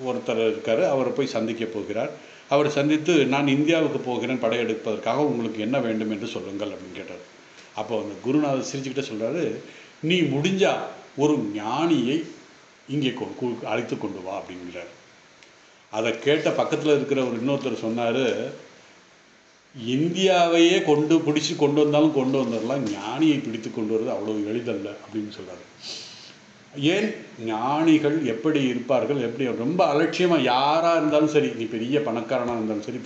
ஒருத்தர் இருக்கார், அவரை போய் சந்திக்க போகிறார். அவரை சந்தித்து, நான் இந்தியாவுக்கு போகிறேன் படையெடுப்பதற்காக, உங்களுக்கு என்ன வேண்டும் என்று சொல்லுங்கள் அப்படின்னு கேட்டார். அப்போ அந்த குருநாதர் சிரிச்சுக்கிட்டே சொல்கிறாரு, நீ முடிஞ்சா ஒரு ஞானியை இங்கே அழைத்து கொண்டு வா அப்படிங்கிறார். அதை கேட்ட பக்கத்தில் இருக்கிற ஒரு இன்னொருத்தர் சொன்னார், இந்தியாவையே பிடிச்சி கொண்டு வந்தாலும் கொண்டு வந்துடலாம், ஞானியை பிடித்து கொண்டு வருவது அவ்வளோ எளிதல்ல அப்படின்னு சொல்கிறார். ஏன்? ஞானிகள் எப்படி இருப்பார்கள், எப்படி ரொம்ப அலட்சியமாக யாராக இருந்தாலும் சரி, நீ பெரிய பணக்காரனாக இருந்தாலும் சரி,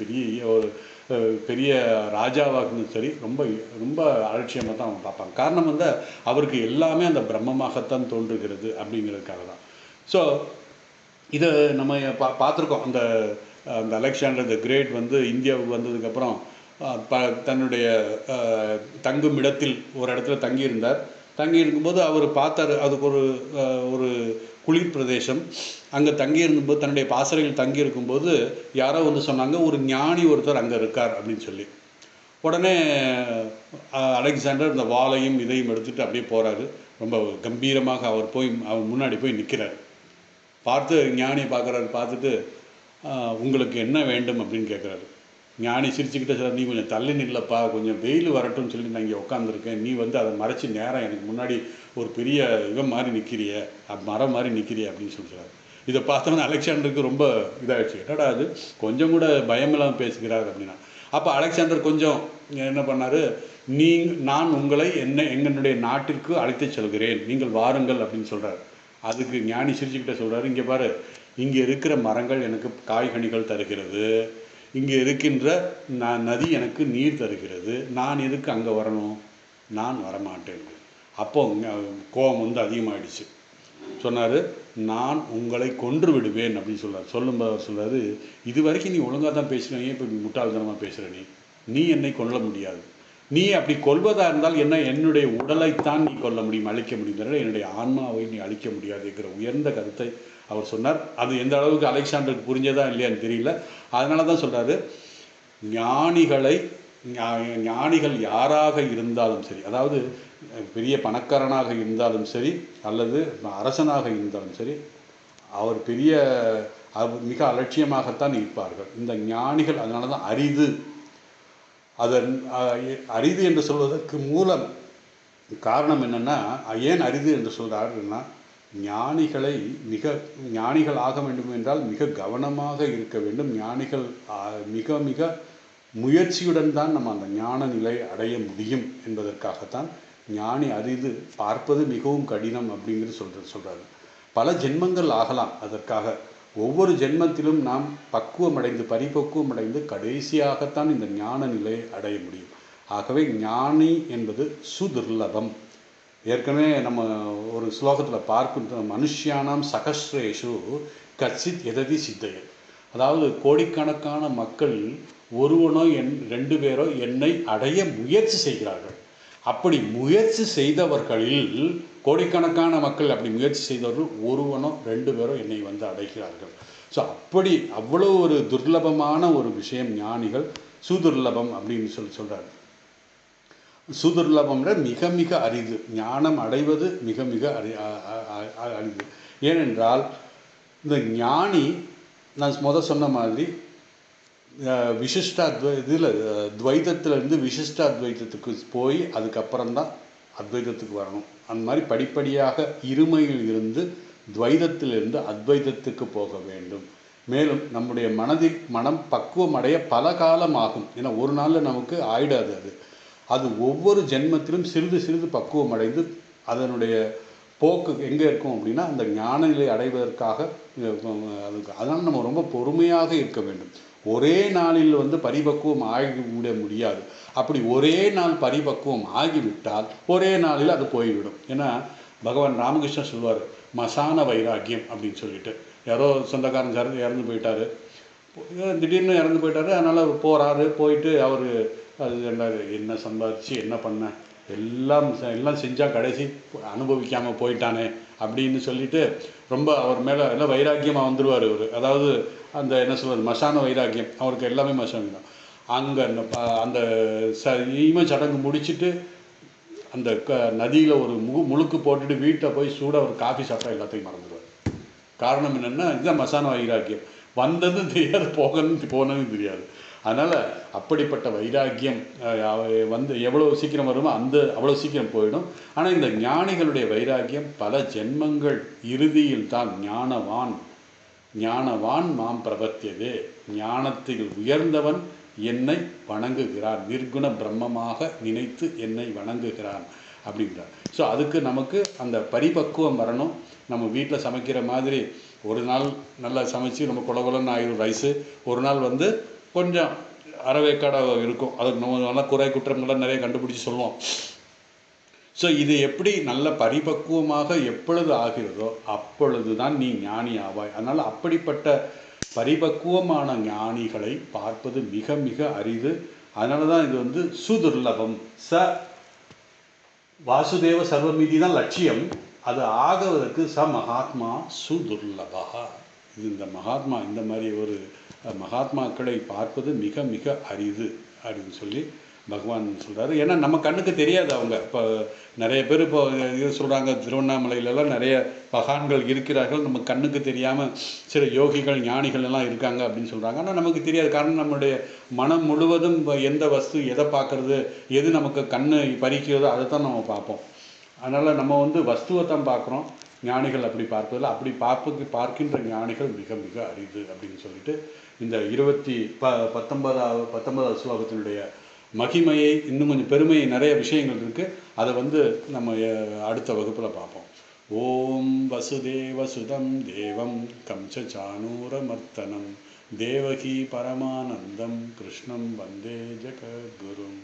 பெரிய ராஜாவாக இருந்தாலும் சரி, ரொம்ப ரொம்ப அலட்சியமாக தான் அவங்க பார்ப்பாங்க. காரணம் அவருக்கு எல்லாமே அந்த பிரம்மமாகத்தான் தோன்றுகிறது அப்படிங்கிறதுக்காக தான். ஸோ இதை நம்ம பார்த்துருக்கோம். அந்த அலெக்சாண்டர் த கிரேட் இந்தியாவுக்கு வந்ததுக்கப்புறம் தன்னுடைய தங்கும் இடத்தில் ஒரு இடத்துல தங்கியிருந்தார். தங்கி இருக்கும்போது அவர் பார்த்தார், அதுக்கு ஒரு குளிர் பிரதேசம். அங்கே தங்கியிருக்கும்போது, தன்னுடைய பாசறையில் தங்கியிருக்கும்போது யாரோ சொன்னாங்க, ஒரு ஞானி ஒருத்தர் அங்கே இருக்கார் அப்படின்னு சொல்லி. உடனே அலெக்சாண்டர் இந்த வாளையும் இதையும் எடுத்துகிட்டு அப்படியே போகிறாரு. ரொம்ப கம்பீரமாக அவர் முன்னாடி போய் நிற்கிறார். பார்த்து ஞானியை பார்க்குறாரு. பார்த்துட்டு, உங்களுக்கு என்ன வேண்டும் அப்படின்னு கேட்குறாரு. ஞானி சிரிச்சுக்கிட்டே சார், நீ கொஞ்சம் தள்ளி நில்லப்பா, கொஞ்சம் வெயில் வரட்டும்னு சொல்லி நான் இங்கே உட்காந்துருக்கேன், நீ அதை மறைச்சி நேரம் எனக்கு முன்னாடி ஒரு பெரிய மாதிரி நிற்கிறிய, மரம் மாதிரி நிற்கிறிய அப்படின்னு சொல்கிறார். இதை பார்த்தோன்னா அலெக்சாண்டருக்கு ரொம்ப இதாகிடுச்சு. என்னடா அது கொஞ்சம் கூட பயமில்லாமல் பேசுகிறார் அப்படின்னா. அப்போ அலெக்சாண்டர் கொஞ்சம் என்ன பண்ணார், நான் உங்களை எங்களுடைய நாட்டிற்கு அழைத்து செல்கிறேன், நீங்கள் வாருங்கள் அப்படின்னு சொல்கிறார். அதுக்கு ஞானி சிரிச்சுக்கிட்டே சொல்கிறாரு, இங்கே பாரு, இங்கே இருக்கிற மரங்கள் எனக்கு காய்கனிகள் தருகிறது, இங்கே இருக்கின்ற நதி எனக்கு நீர் தருகிறது, நான் எதுக்கு அங்கே வரணும்? நான் வரமாட்டேன். அப்போ கோபம் வந்து அதிகமாகிடுச்சு. சொன்னார், நான் உங்களை கொன்று விடுவேன் அப்படின்னு சொல்கிறார். சொல்லும்போது அவர் சொல்கிறாரு, இது வரைக்கும் நீ ஒழுங்காக தான் பேசுகிறேன், ஏன் இப்போ முட்டாள்தனமாக பேசுகிற நீ என்னை கொல்ல முடியாது. நீ அப்படி கொல்வதாக இருந்தால் என்ன, என்னுடைய உடலைத்தான் நீ கொல்ல முடியும், அழிக்க முடியும், தவிர என்னுடைய ஆன்மாவை நீ அழிக்க முடியாதுங்கிற உயர்ந்த கருத்தை அவர் சொன்னார். அது எந்த அளவுக்கு அலெக்சாண்டருக்கு புரிஞ்சதா இல்லையான்னு தெரியல. அதனால தான் சொல்கிறாரு, ஞானிகள் யாராக இருந்தாலும் சரி, அதாவது பெரிய பணக்காரனாக இருந்தாலும் சரி அல்லது அரசனாக இருந்தாலும் சரி, அவர் மிக அலட்சியமாகத்தான் இருப்பார்கள் இந்த ஞானிகள். அதனால தான் அரிது. அதன் அரிது என்று சொல்வதற்கு மூலம் காரணம் என்னென்னா, ஏன் அரிது என்று சொல்கிறாருன்னா, ஞானிகள் ஆக வேண்டும் என்றால் மிக கவனமாக இருக்க வேண்டும். ஞானிகள் மிக மிக முயற்சியுடன் தான் நம்ம அந்த ஞான நிலை அடைய முடியும் என்பதற்காகத்தான் ஞானி அரிது, பார்ப்பது மிகவும் கடினம் அப்படிங்கிறது சொல்கிறாரு. பல ஜென்மங்கள் ஆகலாம். அதற்காக ஒவ்வொரு ஜென்மத்திலும் நாம் பரிபக்குவம் அடைந்து கடைசியாகத்தான் இந்த ஞான நிலையை அடைய முடியும். ஆகவே ஞானி என்பது சுதுர்லபம். ஏற்கனவே நம்ம ஒரு ஸ்லோகத்தில் பார்க்கின்ற மனுஷியானாம் சகஸ்ரேஷு கச்சித் எததி சித்தையர், அதாவது கோடிக்கணக்கான மக்கள் ஒருவனோ 2 பேரோ என்னை அடைய முயற்சி செய்கிறார்கள். அப்படி முயற்சி செய்தவர்களில் கோடிக்கணக்கான மக்கள் அப்படி முயற்சி செய்தவர்கள் ஒருவனோ 2 பேரோ என்னை வந்து அடைகிறார்கள். ஸோ அவ்வளோ ஒரு துர்லபமான ஒரு விஷயம் ஞானிகள். சுதுர்லபம் அப்படின்னு சொல்கிறார். சுதுர்லபம்ன்ற மிக மிக அரிது. ஞானம் அடைவது மிக மிக அரிது. ஏனென்றால் இந்த ஞானி, நான் சொன்ன மாதிரி துவைதத்திலிருந்து விசிஷ்டாத்வைதத்துக்கு போய் அதுக்கப்புறம்தான் அத்வைதத்துக்கு வரணும். அந்த மாதிரி படிப்படியாக இருமையில் இருந்து துவைதத்திலிருந்து அத்வைதத்துக்கு போக வேண்டும். மேலும் நம்முடைய மனம் பக்குவம் அடைய பல காலம் ஆகும். ஏன்னா ஒரு நாளில் நமக்கு ஆயிடாது. அது ஒவ்வொரு ஜென்மத்திலும் சிறிது சிறிது பக்குவம் அடைந்து அதனுடைய போக்கு எங்கே இருக்கும் அப்படின்னா அந்த ஞான நிலை அடைவதற்காக அதனால் நம்ம ரொம்ப பொறுமையாக இருக்க வேண்டும். ஒரே நாளில் வந்து பரிபக்குவம் ஆகிவிட முடியாது. அப்படி ஒரே நாள் பரிபக்குவம் ஆகிவிட்டால் ஒரே நாளில் அது போய்விடும். ஏன்னா பகவான் ராமகிருஷ்ணன் சொல்வார், மசான வைராக்கியம் அப்படின்னு சொல்லிட்டு. யாரோ சொந்தக்காரன் இறந்து போயிட்டார், திடீர்னு இறந்து போயிட்டார். அதனால் போயிட்டு அவர் அது என்ன சம்பாதிச்சு என்ன பண்ண, எல்லாம் செஞ்சால் கடைசி அனுபவிக்காமல் போயிட்டானே அப்படின்னு சொல்லிட்டு ரொம்ப அவர் மேலே எல்லாம் வைராக்கியமாக வந்துடுவார் அவர். அதாவது அந்த என்ன சொல்கிறது, மசான வைராக்கியம். அவருக்கு எல்லாமே மசானம் தான். அங்கே அந்த ஈம சடங்கு முடிச்சுட்டு அந்த நதியில் ஒரு முழுக்கு போட்டுட்டு வீட்டை போய் சூடாக ஒரு காஃபி சாப்பிட்டா எல்லாத்தையும் மறந்துடுவார். காரணம் என்னென்னா இதுதான் மசான வைராக்கியம். வந்ததும் தெரியாது, போனதும் தெரியாது. அதனால் அப்படிப்பட்ட வைராக்கியம் வந்து எவ்வளோ சீக்கிரம் வருமோ அவ்வளோ சீக்கிரம் போயிடும். ஆனால் இந்த ஞானிகளுடைய வைராக்கியம் பல ஜென்மங்கள் இறுதியில் தான் ஞானவான் மாம் பிரபத்தியதே, ஞானத்தில் உயர்ந்தவன் என்னை வணங்குகிறான், நிர்குண பிரம்மமாக நினைத்து என்னை வணங்குகிறான் அப்படிங்கிறார். ஸோ அதுக்கு நமக்கு அந்த பரிபக்குவம் வரணும். நம்ம வீட்டில் சமைக்கிற மாதிரி ஒரு நாள் நல்லா சமைச்சு நம்ம குலகுலன்னு ஆயிரும் ரைஸு, ஒரு நாள் வந்து கொஞ்சம் அறவேக்காடாக இருக்கும். அதுக்கு நம்ம நல்லா குறை குற்றங்கள்லாம் நிறைய கண்டுபிடிச்சி சொல்லுவோம். ஸோ இது எப்படி நல்ல பரிபக்குவமாக எப்பொழுது ஆகிறதோ அப்பொழுது தான் நீ ஞானி ஆவாய். அதனால் அப்படிப்பட்ட பரிபக்குவமான ஞானிகளை பார்ப்பது மிக மிக அரிது. அதனால தான் இது வந்து சுதுர்லபம். வாசுதேவ சர்வமிதி தான் லட்சியம். அது ஆகுவதற்கு மகாத்மா சுதுர்லபா. இது இந்த மகாத்மா, இந்த மாதிரி ஒரு மகாத்மாக்களை பார்ப்பது மிக மிக அரிது அப்படின்னு சொல்லி பகவான் சொல்கிறாரு. ஏன்னா நம்ம கண்ணுக்கு தெரியாது. அவங்க இப்போ நிறைய பேர் இப்போ இது சொல்கிறாங்க, திருவண்ணாமலையிலலாம் நிறைய மகான்கள் இருக்கிறார்கள், நம்ம கண்ணுக்கு தெரியாமல் சில யோகிகள் ஞானிகள் எல்லாம் இருக்காங்க அப்படின்னு சொல்கிறாங்க. ஆனால் நமக்கு தெரியாது. காரணம் நம்மளுடைய மனம் முழுவதும் எந்த வஸ்து எதை பார்க்குறது, எது நமக்கு கண்ணு பறிக்கிறதோ அதை தான் நம்ம பார்ப்போம். அதனால் நம்ம வந்து வஸ்துவை தான் பார்க்குறோம். ஞானிகள் அப்படி பார்ப்பதில்லை. அப்படி பார்க்கின்ற ஞானிகள் மிக மிக அரிது அப்படின்னு சொல்லிட்டு இந்த 19வது ஸ்லோகத்தினுடைய மகிமையை, இன்னும் கொஞ்சம் பெருமையை, நிறைய விஷயங்கள் இருக்குது. அதை வந்து நம்ம அடுத்த வகுப்பில் பார்ப்போம். ஓம் வசுதேவசுதம் தேவம் கம்சசானூரமர்த்தனம் தேவகி பரமானந்தம் கிருஷ்ணம் வந்தே ஜெகத்குரும்.